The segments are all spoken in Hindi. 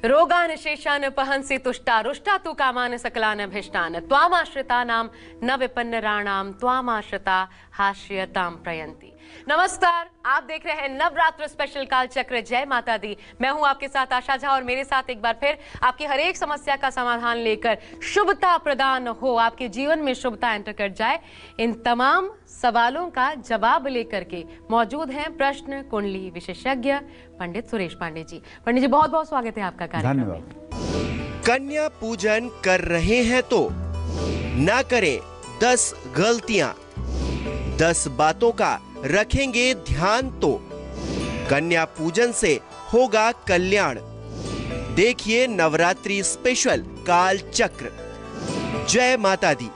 रोगान शेषान पहंसि तुष्टा रुष्टा तु कामान सकलान अभिष्टान त्वामाश्रितानां न विपन्नराणां त्वामाश्रिता हास्यतां प्रयन्ति। नमस्कार, आप देख रहे हैं नवरात्र स्पेशल काल चक्र। जय माता दी। मैं हूं आपके साथ आशा झा और मेरे साथ एक बार फिर आपकी हर एक समस्या का समाधान लेकर शुभता प्रदान हो, आपके जीवन में शुभता एंटर कर जाए, इन तमाम सवालों का जवाब लेकर के मौजूद हैं प्रश्न कुंडली विशेषज्ञ पंडित सुरेश पांडे जी। पंडित जी, बहुत बहुत स्वागत है आपका कार्यक्रम में। कन्या पूजन कर रहे हैं तो ना करें 10 गलतियां, 10 बातों का रखेंगे ध्यान तो कन्या पूजन से होगा कल्याण। देखिए नवरात्रि स्पेशल काल चक्र। जय माता दी।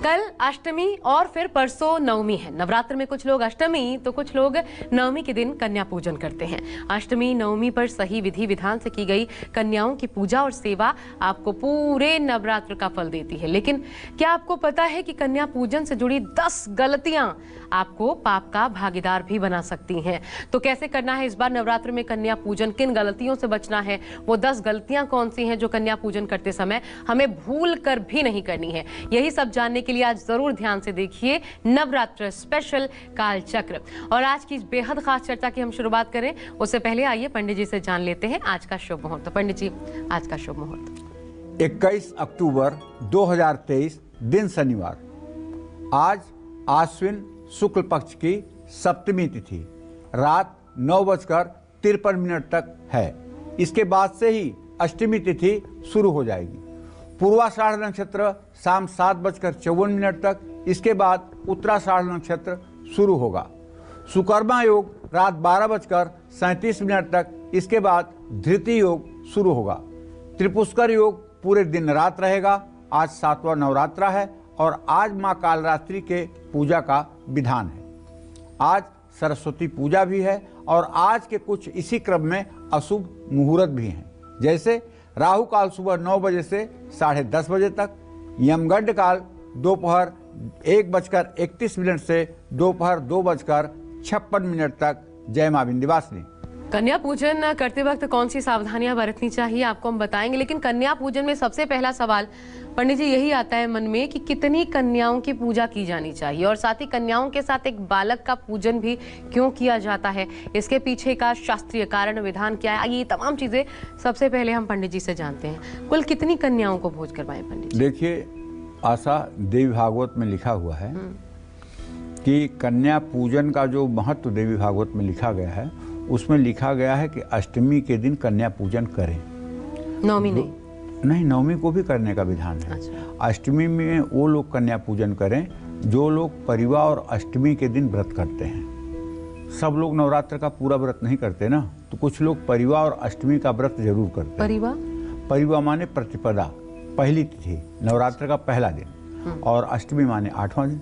कल अष्टमी और फिर परसों नवमी है। नवरात्र में कुछ लोग अष्टमी तो कुछ लोग नवमी के दिन कन्या पूजन करते हैं। अष्टमी नवमी पर सही विधि विधान से की गई कन्याओं की पूजा और सेवा आपको पूरे नवरात्र का फल देती है। लेकिन क्या आपको पता है कि कन्या पूजन से जुड़ी 10 गलतियां आपको पाप का भागीदार भी बना सकती हैं? तो कैसे करना है इस बार नवरात्र में कन्या पूजन, किन गलतियों से बचना है, वो 10 गलतियां कौन सी हैं जो कन्या पूजन करते समय हमें भूल कर भी नहीं करनी है, यही सब जानने के लिए आज जरूर ध्यान से देखिए नवरात्र स्पेशल काल चक्र। और आज की बेहद खास चर्चा की हम शुरुआत करें उससे पहले आइए पंडित जी से जान लेते हैं आज का शुभ मुहूर्त। पंडित जी, आज का शुभ मुहूर्त 21 अक्टूबर 2023 दिन शनिवार। आज आश्विन शुक्ल पक्ष की सप्तमी तिथि रात 9:53 तक है। इसके बाद से ही अष्टमी तिथि शुरू हो जाएगी। पूर्वाषाढ़ नक्षत्र शाम 7:54 तक, इसके बाद उत्तराषाढ़ नक्षत्र शुरू होगा। सुकर्मा योग रात 12:37 तक, इसके बाद धृति योग शुरू होगा। त्रिपुष्कर योग पूरे दिन रात रहेगा। आज 7वां नवरात्रा है और आज माँ कालरात्रि के पूजा का विधान है। आज सरस्वती पूजा भी है और आज के कुछ इसी क्रम में अशुभ मुहूर्त भी हैं, जैसे राहु काल सुबह 9 बजे से 10:30 बजे तक, यमगंड काल दोपहर 1:31 से दोपहर 2:56 तक। जय मां विंध्यवासिनी। कन्या पूजन करते वक्त कौन सी सावधानियां बरतनी चाहिए आपको हम बताएंगे, लेकिन कन्या पूजन में सबसे पहला सवाल पंडित जी यही आता है मन में कि कितनी कन्याओं की पूजा की जानी चाहिए, और साथ ही कन्याओं के साथ एक बालक का पूजन भी क्यों किया जाता है, इसके पीछे का शास्त्रीय कारण विधान क्या है, ये तमाम चीजें सबसे पहले हम पंडित जी से जानते हैं। कुल कितनी कन्याओं को भोज करवाएं पंडित जी? देखिए, आशा देवी भागवत में लिखा हुआ है कि कन्या पूजन का जो महत्व देवी भागवत में लिखा गया है, उसमें लिखा गया है कि अष्टमी के दिन कन्या पूजन करें। नवमी नहीं, नवमी को भी करने का विधान है। अच्छा। अष्टमी में वो लोग कन्या पूजन करें जो लोग परिवार और अष्टमी के दिन व्रत करते हैं। सब लोग नवरात्र का पूरा व्रत नहीं करते ना, तो कुछ लोग परिवार और अष्टमी का व्रत जरूर करते हैं। परिवार माने प्रतिपदा, पहली तिथि, नवरात्र का पहला दिन, और अष्टमी माने 8वां दिन।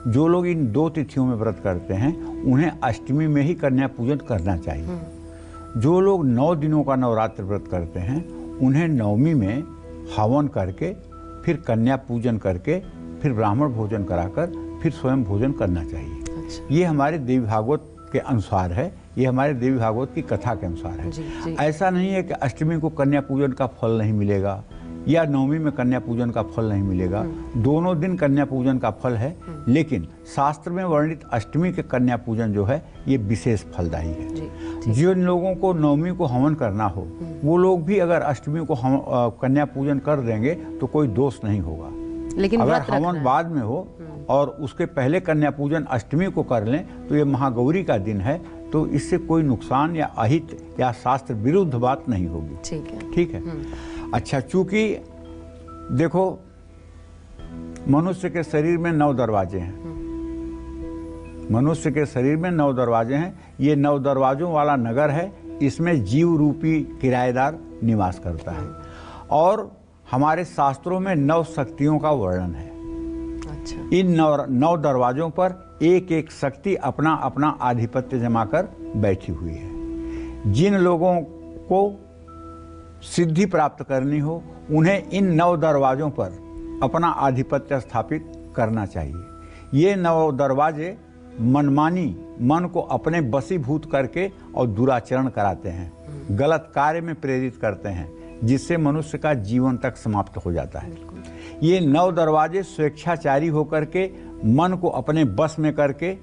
जो लोग इन 2 तिथियों में व्रत करते हैं उन्हें अष्टमी में ही कन्या पूजन करना चाहिए। जो लोग 9 दिनों का नवरात्र व्रत करते हैं उन्हें नवमी में हवन करके, फिर कन्या पूजन करके, फिर ब्राह्मण भोजन कराकर, फिर स्वयं भोजन करना चाहिए। अच्छा। ये हमारे देवी भागवत के अनुसार है, ये हमारे देवी भागवत की कथा के अनुसार है। जी। ऐसा नहीं है कि अष्टमी को कन्या पूजन का फल नहीं मिलेगा या नवमी में कन्या पूजन का फल नहीं मिलेगा। दोनों दिन कन्या पूजन का फल है, लेकिन शास्त्र में वर्णित अष्टमी के कन्या पूजन जो है ये विशेष फलदायी है। जिन लोगों को नवमी को हवन करना हो वो लोग भी अगर अष्टमी को कन्या पूजन कर देंगे तो कोई दोष नहीं होगा। लेकिन अगर हवन बाद में हो और उसके पहले कन्या पूजन अष्टमी को कर लें तो ये महागौरी का दिन है, तो इससे कोई नुकसान या अहित या शास्त्र विरुद्ध बात नहीं होगी। ठीक है। अच्छा, चूंकि देखो मनुष्य के शरीर में 9 दरवाजे हैं। मनुष्य के शरीर में 9 दरवाजे हैं। ये 9 दरवाजों वाला नगर है। इसमें जीव रूपी किराएदार निवास करता है और हमारे शास्त्रों में 9 शक्तियों का वर्णन है। अच्छा। इन 9 दरवाजों पर एक एक शक्ति अपना अपना आधिपत्य जमा कर बैठी हुई है। जिन लोगों को सिद्धि प्राप्त करनी हो उन्हें इन 9 दरवाजों पर अपना आधिपत्य स्थापित करना चाहिए। ये 9 दरवाजे मनमानी मन को अपने बसीभूत करके और दुराचरण कराते हैं। गलत कार्य में प्रेरित करते हैं, जिससे मनुष्य का जीवन तक समाप्त हो जाता है। ये 9 दरवाजे स्वेच्छाचारी होकर के मन को अपने बस में करके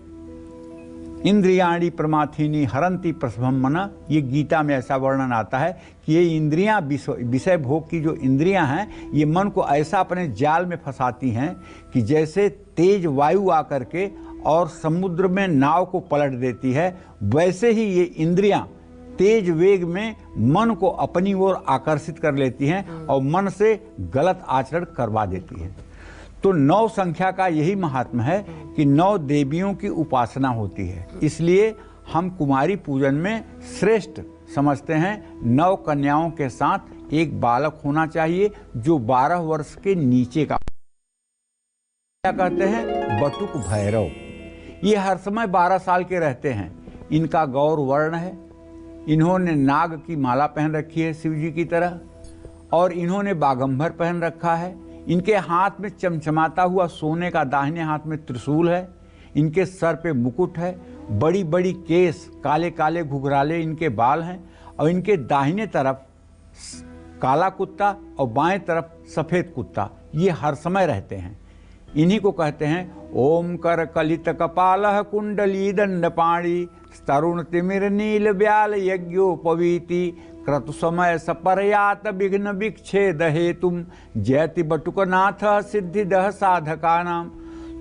इंद्रियाणी प्रमाथिनी हरंती प्रसभम मना, ये गीता में ऐसा वर्णन आता है कि ये इंद्रियां, विषय भोग की जो इंद्रियां हैं, ये मन को ऐसा अपने जाल में फंसाती हैं कि जैसे तेज वायु आकर के और समुद्र में नाव को पलट देती है, वैसे ही ये इंद्रियां तेज वेग में मन को अपनी ओर आकर्षित कर लेती हैं और मन से गलत आचरण करवा देती है। तो 9 संख्या का यही महात्मा है कि 9 देवियों की उपासना होती है। इसलिए हम कुमारी पूजन में श्रेष्ठ समझते हैं 9 कन्याओं के साथ एक बालक होना चाहिए जो 12 वर्ष के नीचे का। क्या कहते हैं? बटुक भैरव। ये हर समय 12 साल के रहते हैं। इनका गौर वर्ण है। इन्होंने नाग की माला पहन रखी है शिव जी की तरह, और इन्होंने बागंबर पहन रखा है। इनके हाथ में चमचमाता हुआ सोने का दाहिने हाथ में त्रिशूल है। इनके सर पे मुकुट है। बड़ी बड़ी केस, काले काले घुघराले इनके बाल हैं, और इनके दाहिने तरफ काला कुत्ता और बाएं तरफ सफेद कुत्ता, ये हर समय रहते हैं। इन्हीं को कहते हैं ओम कर कलित कपालः कुंडली दंडपाणी तरुण तिमिर नील ब्याल यज्ञोपवीति क्रतु समय सपर्यात विघ्न विक्षेद हेतुम जयति बटुकनाथ सिद्धिदः साधका नाम।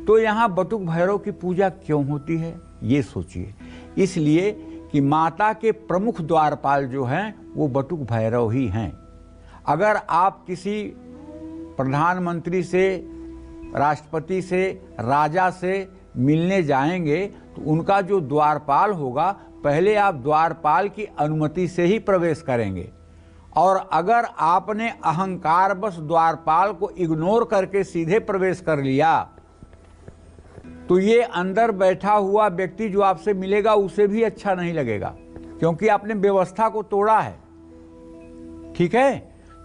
तो यहाँ बटुक भैरव की पूजा क्यों होती है, ये सोचिए। इसलिए कि माता के प्रमुख द्वारपाल जो हैं वो बटुक भैरव ही हैं। अगर आप किसी प्रधानमंत्री से, राष्ट्रपति से, राजा से मिलने जाएंगे तो उनका जो द्वारपाल होगा, पहले आप द्वारपाल की अनुमति से ही प्रवेश करेंगे। और अगर आपने अहंकार बस द्वारपाल को इग्नोर करके सीधे प्रवेश कर लिया तो ये अंदर बैठा हुआ व्यक्ति जो आपसे मिलेगा उसे भी अच्छा नहीं लगेगा, क्योंकि आपने व्यवस्था को तोड़ा है। ठीक है?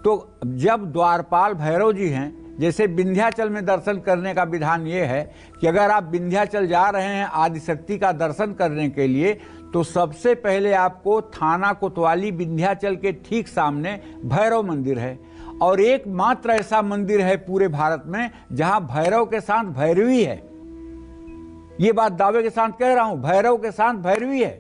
तो जब द्वारपाल भैरव जी हैं, जैसे विंध्याचल में दर्शन करने का विधान ये है कि अगर आप विंध्याचल जा रहे हैं आदिशक्ति का दर्शन करने के लिए, तो सबसे पहले आपको थाना कोतवाली विंध्याचल के ठीक सामने भैरव मंदिर है। और एकमात्र ऐसा मंदिर है पूरे भारत में जहां भैरव के साथ भैरवी है। ये बात दावे के साथ कह रहा हूं, भैरव के साथ भैरवी है।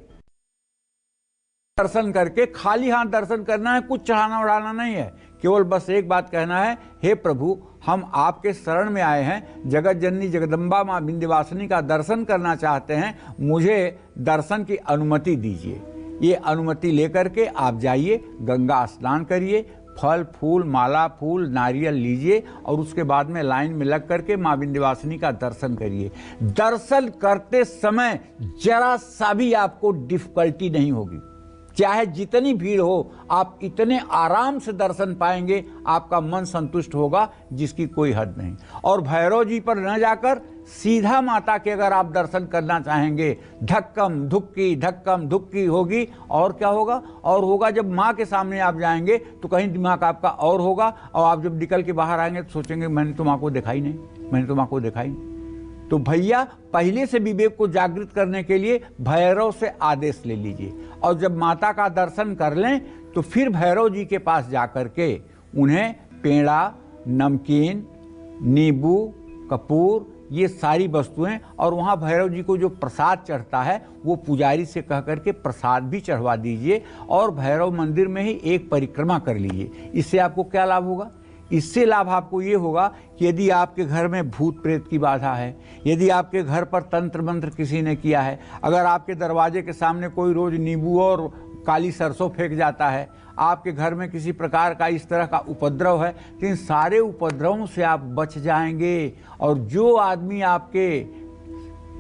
दर्शन करके खाली हाथ दर्शन करना है, कुछ चढ़ाना उड़ाना नहीं है। केवल बस एक बात कहना है, हे प्रभु, हम आपके शरण में आए हैं, जगत जननी जगदम्बा माँ विंध्यवासिनी का दर्शन करना चाहते हैं, मुझे दर्शन की अनुमति दीजिए। ये अनुमति लेकर के आप जाइए, गंगा स्नान करिए, फल फूल माला फूल नारियल लीजिए, और उसके बाद में लाइन में लग करके माँ विंध्यवासिनी का दर्शन करिए। दर्शन करते समय जरा सा भी आपको डिफिकल्टी नहीं होगी। चाहे जितनी भीड़ हो, आप इतने आराम से दर्शन पाएंगे, आपका मन संतुष्ट होगा जिसकी कोई हद नहीं। और भैरव जी पर न जाकर सीधा माता के अगर आप दर्शन करना चाहेंगे, धक्कम धुक्की होगी। और क्या होगा? और होगा जब माँ के सामने आप जाएंगे तो कहीं दिमाग आपका और होगा, और आप जब निकल के बाहर आएंगे तो सोचेंगे मैंने तो माँ को देखा ही नहीं, मैंने तो माँ को देखा ही नहीं। तो भैया, पहले से विवेक को जागृत करने के लिए भैरव से आदेश ले लीजिए, और जब माता का दर्शन कर लें तो फिर भैरव जी के पास जाकर के उन्हें पेड़ा, नमकीन, नींबू, कपूर, ये सारी वस्तुएं, और वहाँ भैरव जी को जो प्रसाद चढ़ता है वो पुजारी से कह करके प्रसाद भी चढ़वा दीजिए, और भैरव मंदिर में ही एक परिक्रमा कर लीजिए। इससे आपको क्या लाभ होगा? इससे लाभ आपको ये होगा कि यदि आपके घर में भूत प्रेत की बाधा है, यदि आपके घर पर तंत्र मंत्र किसी ने किया है, अगर आपके दरवाजे के सामने कोई रोज नींबू और काली सरसों फेंक जाता है, आपके घर में किसी प्रकार का इस तरह का उपद्रव है, तो इन सारे उपद्रवों से आप बच जाएंगे। और जो आदमी आपके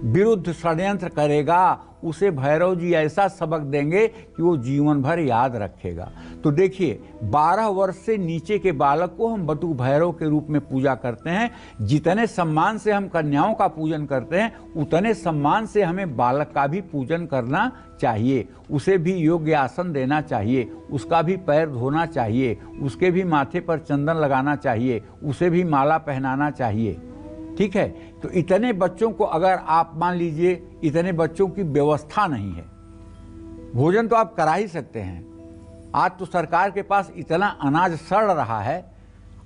विरुद्ध षड्यंत्र करेगा उसे भैरव जी ऐसा सबक देंगे कि वो जीवन भर याद रखेगा। तो देखिए, 12 वर्ष से नीचे के बालक को हम बटुक भैरव के रूप में पूजा करते हैं। जितने सम्मान से हम कन्याओं का पूजन करते हैं, उतने सम्मान से हमें बालक का भी पूजन करना चाहिए। उसे भी योग्य आसन देना चाहिए, उसका भी पैर धोना चाहिए, उसके भी माथे पर चंदन लगाना चाहिए, उसे भी माला पहनाना चाहिए। ठीक है? तो इतने बच्चों को अगर आप मान लीजिए, इतने बच्चों की व्यवस्था नहीं है, भोजन तो आप करा ही सकते हैं, आज तो सरकार के पास इतना अनाज सड़ रहा है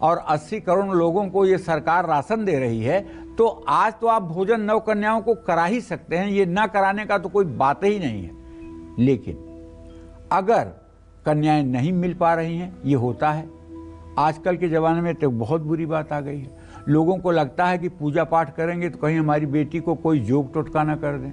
और 80 करोड़ लोगों को ये सरकार राशन दे रही है, तो आज तो आप भोजन नव कन्याओं को करा ही सकते हैं, ये ना कराने का तो कोई बात ही नहीं है। लेकिन अगर कन्याएं नहीं मिल पा रही हैं, ये होता है आजकल के ज़माने में, तो बहुत बुरी बात आ गई है। लोगों को लगता है कि पूजा पाठ करेंगे तो कहीं हमारी बेटी को कोई जोग टोटका ना कर दें,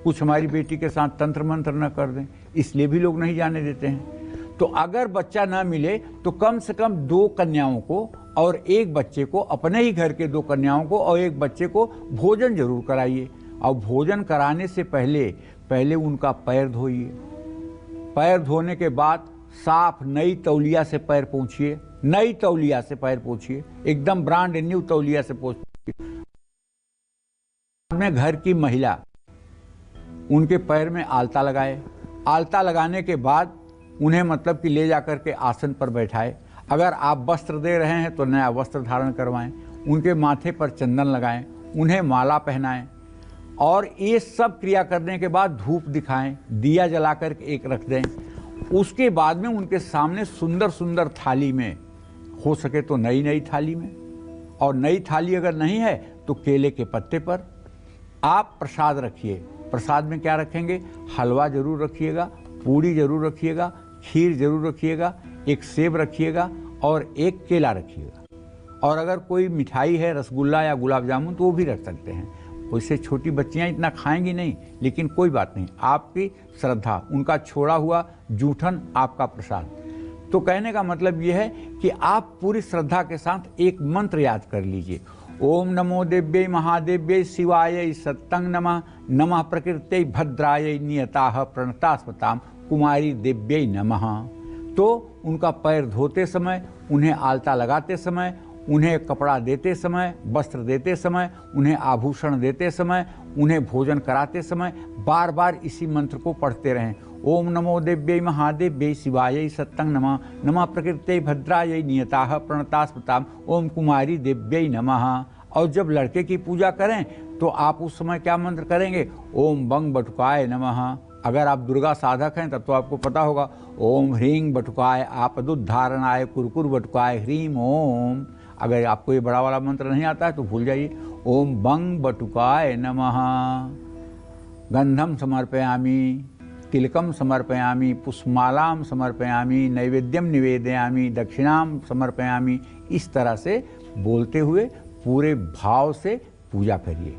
कुछ हमारी बेटी के साथ तंत्र मंत्र न कर दें, इसलिए भी लोग नहीं जाने देते हैं। तो अगर बच्चा ना मिले तो कम से कम 2 कन्याओं को और 1 बच्चे को, अपने ही घर के 2 कन्याओं को और 1 बच्चे को भोजन जरूर कराइए। और भोजन कराने से पहले उनका पैर धोइए। पैर धोने के बाद साफ नई तौलिया से पैर पोंछिए, नई तौलिया से पैर पोंछिए, एकदम ब्रांड न्यू तौलिया से पोंछिए। में घर की महिला उनके पैर में आलता लगाए। आलता लगाने के बाद उन्हें मतलब कि ले जाकर के आसन पर बैठाए। अगर आप वस्त्र दे रहे हैं तो नया वस्त्र धारण करवाएं, उनके माथे पर चंदन लगाएं, उन्हें माला पहनाएं और ये सब क्रिया करने के बाद धूप दिखाएं, दिया जला कर एक रख दें। उसके बाद में उनके सामने सुंदर सुंदर थाली में, हो सके तो नई थाली में, और नई थाली अगर नहीं है तो केले के पत्ते पर आप प्रसाद रखिए। प्रसाद में क्या रखेंगे? हलवा जरूर रखिएगा, पूड़ी जरूर रखिएगा, खीर जरूर रखिएगा, एक सेब रखिएगा और एक केला रखिएगा। और अगर कोई मिठाई है, रसगुल्ला या गुलाब जामुन, तो वो भी रख सकते हैं। वैसे छोटी बच्चियां इतना खाएंगी नहीं, लेकिन कोई बात नहीं, आपकी श्रद्धा, उनका छोड़ा हुआ जूठन आपका प्रसाद। तो कहने का मतलब यह है कि आप पूरी श्रद्धा के साथ एक मंत्र याद कर लीजिए। ओम नमो देव्यै महादेव्यै शिवायै सत्तं नमः, नमः प्रकृत्यै भद्रायै नियताः प्रणतास्पताम कुमारी देव्यै नमः। तो उनका पैर धोते समय, उन्हें आलता लगाते समय, उन्हें कपड़ा देते समय, वस्त्र देते समय, उन्हें आभूषण देते समय, उन्हें भोजन कराते समय बार बार इसी मंत्र को पढ़ते रहें। ओम नमो देव्यै महादेव्यै शिवायै सत्तं नमः, नमः प्रकृत्यै भद्रायै नियताः प्रणतास्पताम ओम कुमारी देव्यै नमः। और जब लड़के की पूजा करें तो आप उस समय क्या मंत्र करेंगे? ओम बंग बटुकाय नमः। अगर आप दुर्गा साधक हैं तब तो आपको पता होगा, ओम ह्रीं बटुकाय आपदुद्धारणाय कुरकुर बटुकाय ह्रीं ओम। अगर आपको ये बड़ा वाला मंत्र नहीं आता है तो भूल जाइए। ओम बंग बटुकाय नमः। गंधम समर्पयामि, तिलकम समर्पयामि, पुष्पमालाम समर्पयामि, नैवेद्यम निवेदयामि, दक्षिणाम समर्पयामि। इस तरह से बोलते हुए पूरे भाव से पूजा करिए।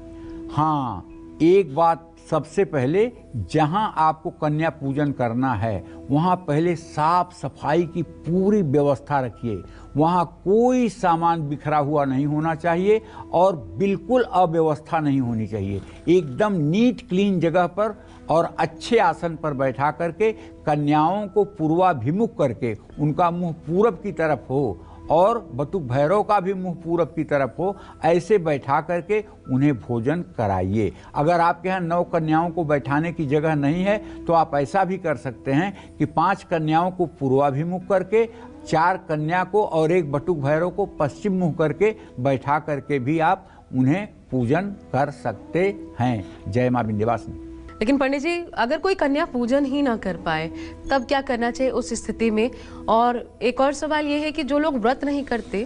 हाँ, एक बात सबसे पहले, जहां आपको कन्या पूजन करना है वहां पहले साफ सफाई की पूरी व्यवस्था रखिए। वहां कोई सामान बिखरा हुआ नहीं होना चाहिए और बिल्कुल अव्यवस्था नहीं होनी चाहिए। एकदम नीट क्लीन जगह पर और अच्छे आसन पर बैठा करके कन्याओं को पूर्वाभिमुख करके, उनका मुंह पूरब की तरफ हो और बटुक भैरव का भी मुंह पूरब की तरफ हो, ऐसे बैठा करके उन्हें भोजन कराइए। अगर आपके यहाँ 9 कन्याओं को बैठाने की जगह नहीं है तो आप ऐसा भी कर सकते हैं कि 5 कन्याओं को पूर्वाभिमुख करके, 4 कन्या को और 1 बटुक भैरव को पश्चिम मुख करके बैठा करके भी आप उन्हें पूजन कर सकते हैं। जय मां विंध्यवासिनी। लेकिन पंडित जी, अगर कोई कन्या पूजन ही ना कर पाए तब क्या करना चाहिए उस स्थिति में? और एक और सवाल ये है कि जो लोग व्रत नहीं करते,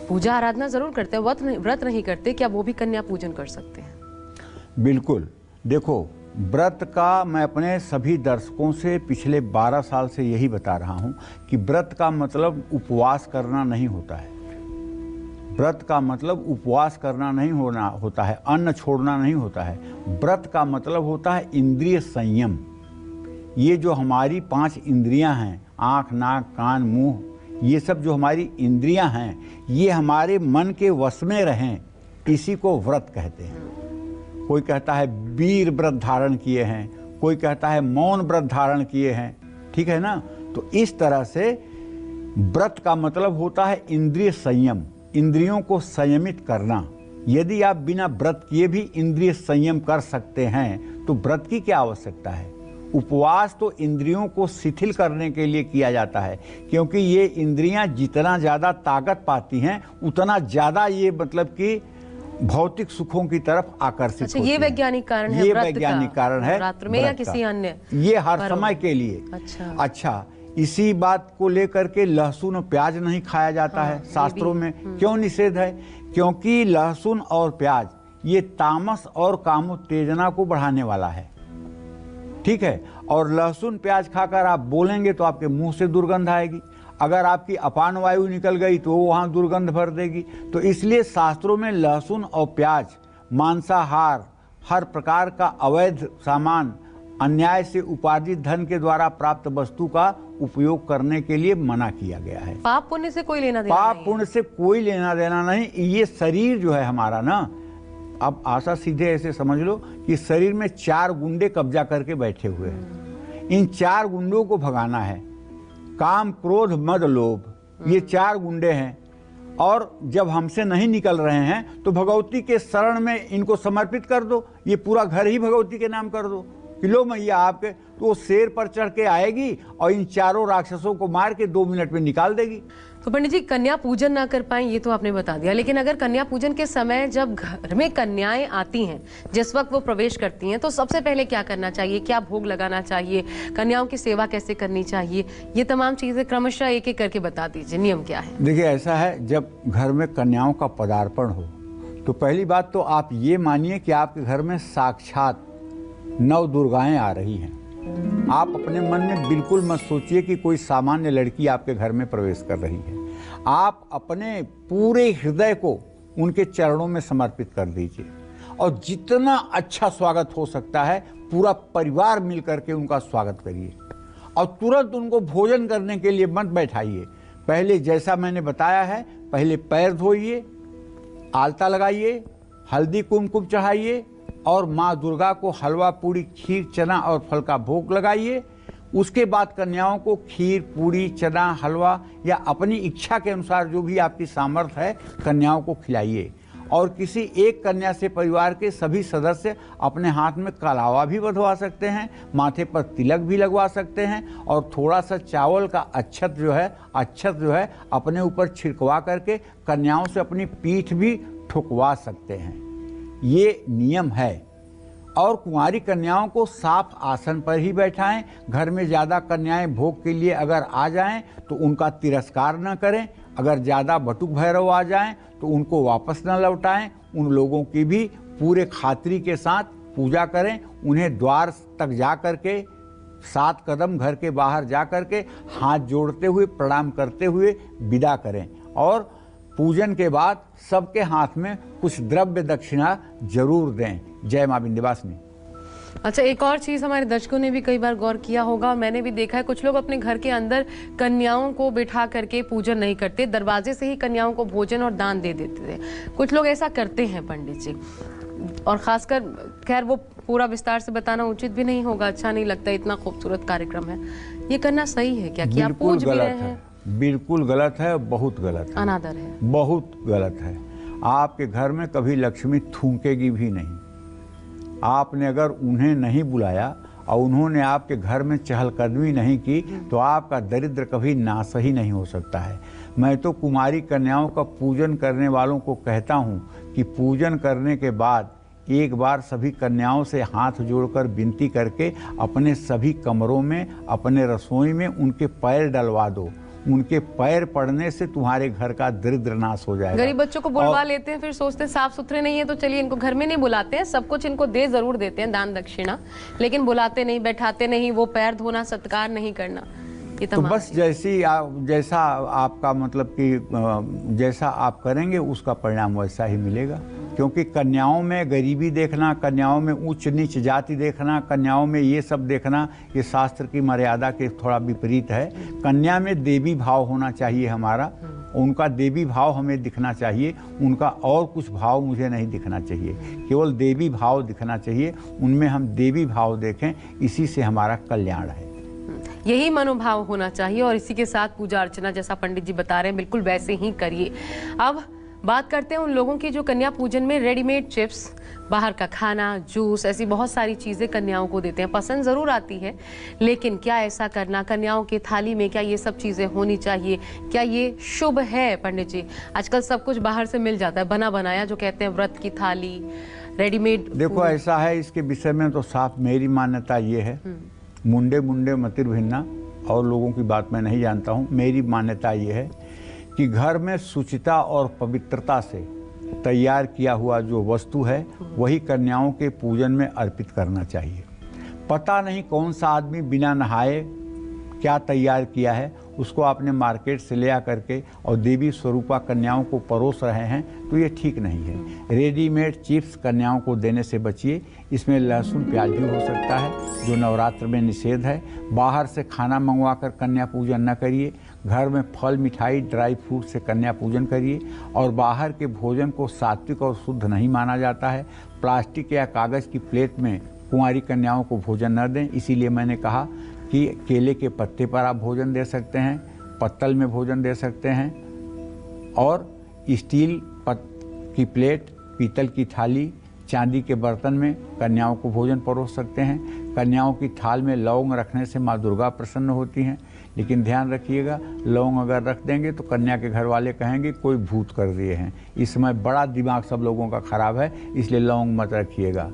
पूजा आराधना जरूर करते हैं, व्रत नहीं करते, क्या वो भी कन्या पूजन कर सकते हैं? बिल्कुल। देखो, व्रत का मैं अपने सभी दर्शकों से पिछले 12 साल से यही बता रहा हूँ कि व्रत का मतलब उपवास करना नहीं होता है। व्रत का मतलब उपवास करना नहीं होता है, अन्न छोड़ना नहीं होता है। व्रत का मतलब होता है इंद्रिय संयम। ये जो हमारी 5 इंद्रियां हैं, आँख, नाक, कान, मुंह, ये सब जो हमारी इंद्रियां हैं, ये हमारे मन के वश में रहें, इसी को व्रत कहते हैं। कोई कहता है वीर व्रत धारण किए हैं, कोई कहता है मौन व्रत धारण किए हैं, ठीक है ना? तो इस तरह से व्रत का मतलब होता है इंद्रिय संयम, इंद्रियों को संयमित करना। यदि आप बिना व्रत किए भी इंद्रिय संयम कर सकते हैं तो व्रत की क्या आवश्यकता है? उपवास तो इंद्रियों को शिथिल करने के लिए किया जाता है, क्योंकि ये इंद्रियां जितना ज़्यादा ताकत पाती हैं उतना ज़्यादा ये मतलब कि भौतिक सुखों की तरफ आकर्षित होती हैं। ये वैज्ञानिक कारण है? ये वैज्ञानिक कारण है रात्र में या किसी अन्य? ये हर समय के लिए। अच्छा, इसी बात को लेकर के लहसुन और प्याज नहीं खाया जाता है शास्त्रों में। क्यों निषेध है? क्योंकि लहसुन और प्याज ये तामस और कामोत्तेजना को बढ़ाने वाला है, ठीक है। और लहसुन प्याज खाकर आप बोलेंगे तो आपके मुंह से दुर्गंध आएगी, अगर आपकी अपान वायु निकल गई तो वहाँ दुर्गंध भर देगी। तो इसलिए शास्त्रों में लहसुन और प्याज, मांसाहार, हर प्रकार का अवैध सामान, अन्याय से उपार्जित धन के द्वारा प्राप्त वस्तु का उपयोग करने के लिए मना किया गया है। पाप पुण्य से कोई लेना देना पाप नहीं पुण्य से कोई लेना देना नहीं। ये शरीर जो है हमारा ना, अब आशा सीधे ऐसे समझ लो कि शरीर में 4 गुंडे कब्जा करके बैठे हुए हैं। इन 4 गुंडों को भगाना है। काम, क्रोध, मद, लोभ, ये 4 गुंडे हैं। और जब हमसे नहीं निकल रहे हैं तो भगवती के शरण में इनको समर्पित कर दो। ये पूरा घर ही भगवती के नाम कर दो कि लो मैया आपके, तो वो शेर पर चढ़ के आएगी और इन 4 राक्षसों को मार के 2 मिनट में निकाल देगी। तो पंडित जी, कन्या पूजन ना कर पाए ये तो आपने बता दिया, लेकिन अगर कन्या पूजन के समय जब घर में कन्याएं आती हैं, जिस वक्त वो प्रवेश करती हैं, तो सबसे पहले क्या करना चाहिए? क्या भोग लगाना चाहिए? कन्याओं की सेवा कैसे करनी चाहिए? ये तमाम चीजें क्रमशः एक एक करके बता दीजिए, नियम क्या है? देखिए, ऐसा है, जब घर में कन्याओं का पदार्पण हो तो पहली बात तो आप ये मानिए कि आपके घर में साक्षात 9 दुर्गाएं आ रही हैं। आप अपने मन में बिल्कुल मत सोचिए कि कोई सामान्य लड़की आपके घर में प्रवेश कर रही है। आप अपने पूरे हृदय को उनके चरणों में समर्पित कर दीजिए और जितना अच्छा स्वागत हो सकता है पूरा परिवार मिल करके उनका स्वागत करिए। और तुरंत उनको भोजन करने के लिए मत बैठाइए। पहले जैसा मैंने बताया है, पहले पैर धोइए, आलता लगाइए, हल्दी कुमकुम चढ़ाइए और माँ दुर्गा को हलवा, पूड़ी, खीर, चना और फल का भोग लगाइए। उसके बाद कन्याओं को खीर, पूड़ी, चना, हलवा या अपनी इच्छा के अनुसार जो भी आपकी सामर्थ्य है कन्याओं को खिलाइए। और किसी एक कन्या से परिवार के सभी सदस्य अपने हाथ में कलावा भी बंधवा सकते हैं, माथे पर तिलक भी लगवा सकते हैं और थोड़ा सा चावल का अक्षत जो है अपने ऊपर छिड़कवा करके कन्याओं से अपनी पीठ भी ठुकवा सकते हैं। ये नियम है। और कुंवारी कन्याओं को साफ आसन पर ही बैठाएं। घर में ज़्यादा कन्याएं भोग के लिए अगर आ जाएं तो उनका तिरस्कार न करें। अगर ज़्यादा बटुक भैरव आ जाएं तो उनको वापस न लौटाएं। उन लोगों की भी पूरे खातिरी के साथ पूजा करें। उन्हें द्वार तक जा करके 7 कदम घर के बाहर जा करके हाथ जोड़ते हुए, प्रणाम करते हुए विदा करें। और पूजन के बाद सबके हाथ में कुछ द्रव्य दक्षिणा जरूर दें। जय मां विंध्यवासिनी। अच्छा, एक और चीज हमारे दर्शकों ने भी कई बार गौर किया होगा, मैंने भी देखा है, कुछ लोग अपने घर के अंदर कन्याओं को बिठा करके पूजन नहीं करते, दरवाजे से ही कन्याओं को भोजन और दान दे देते थे। कुछ लोग ऐसा करते हैं पंडित जी, और खासकर खैर वो पूरा विस्तार से बताना उचित भी नहीं होगा, अच्छा नहीं लगता, इतना खूबसूरत कार्यक्रम है। ये करना सही है क्या कि आप पूज भी रहे हैं? बिल्कुल गलत है, बहुत गलत है, अनादर है, बहुत गलत है। आपके घर में कभी लक्ष्मी थूकेगी भी नहीं। आपने अगर उन्हें नहीं बुलाया और उन्होंने आपके घर में चहलकदमी नहीं की तो आपका दरिद्र कभी नाश ही नहीं हो सकता है। मैं तो कुमारी कन्याओं का पूजन करने वालों को कहता हूँ कि पूजन करने के बाद एक बार सभी कन्याओं से हाथ जोड़कर विनती करके अपने सभी कमरों में, अपने रसोई में उनके पैर डलवा दो। उनके पैर पड़ने से तुम्हारे घर का दरिद्र नाश हो जाएगा। गरीब बच्चों को बुलवा लेते हैं, फिर सोचते हैं साफ सुथरे नहीं है तो चलिए इनको घर में नहीं बुलाते हैं, सब कुछ इनको दे जरूर देते हैं दान दक्षिणा, लेकिन बुलाते नहीं, बैठाते नहीं, वो पैर धोना, सत्कार नहीं करना, ये तो बस जैसा आपका मतलब कि जैसा आप करेंगे उसका परिणाम वैसा ही मिलेगा। क्योंकि कन्याओं में गरीबी देखना, कन्याओं में ऊंच नीच जाति देखना, कन्याओं में ये सब देखना, ये शास्त्र की मर्यादा के थोड़ा विपरीत है। कन्या में देवी भाव होना चाहिए हमारा, उनका देवी भाव हमें दिखना चाहिए, उनका और कुछ भाव मुझे नहीं दिखना चाहिए, केवल देवी भाव दिखना चाहिए। उनमें हम देवी भाव देखें, इसी से हमारा कल्याण है। यही मनोभाव होना चाहिए और इसी के साथ पूजा अर्चना जैसा पंडित जी बता रहे हैं बिल्कुल वैसे ही करिए। अब बात करते हैं उन लोगों की जो कन्या पूजन में रेडीमेड चिप्स, बाहर का खाना, जूस, ऐसी बहुत सारी चीज़ें कन्याओं को देते हैं। पसंद ज़रूर आती है, लेकिन क्या ऐसा करना, कन्याओं की थाली में क्या ये सब चीज़ें होनी चाहिए? क्या ये शुभ है पंडित जी? आजकल सब कुछ बाहर से मिल जाता है, बना बनाया, जो कहते हैं व्रत की थाली, रेडीमेड। देखो ऐसा है, इसके विषय में तो साफ मेरी मान्यता ये है, मुंडे मुंडे मतिर भिन्ना और लोगों की बात मैं नहीं जानता हूँ, मेरी मान्यता ये है कि घर में शुचिता और पवित्रता से तैयार किया हुआ जो वस्तु है वही कन्याओं के पूजन में अर्पित करना चाहिए। पता नहीं कौन सा आदमी बिना नहाए क्या तैयार किया है, उसको आपने मार्केट से ले आकर के और देवी स्वरूपा कन्याओं को परोस रहे हैं, तो ये ठीक नहीं है। रेडीमेड चिप्स कन्याओं को देने से बचिए, इसमें लहसुन प्याज भी हो सकता है जो नवरात्र में निषेध है। बाहर से खाना मंगवा कर कन्या पूजन न करिए, घर में फल मिठाई ड्राई फ्रूट से कन्या पूजन करिए। और बाहर के भोजन को सात्विक और शुद्ध नहीं माना जाता है। प्लास्टिक या कागज़ की प्लेट में कुंवारी कन्याओं को भोजन न दें, इसीलिए मैंने कहा कि केले के पत्ते पर आप भोजन दे सकते हैं, पत्तल में भोजन दे सकते हैं, और स्टील की प्लेट, पीतल की थाली, चांदी के बर्तन में कन्याओं को भोजन परोस सकते हैं। कन्याओं की थाल में लौंग रखने से माँ दुर्गा प्रसन्न होती हैं, लेकिन ध्यान रखिएगा लौंग अगर रख देंगे तो कन्या के घर वाले कहेंगे कोई भूत कर दिए हैं। इस समय बड़ा दिमाग सब लोगों का खराब है, इसलिए लौंग मत रखिएगा।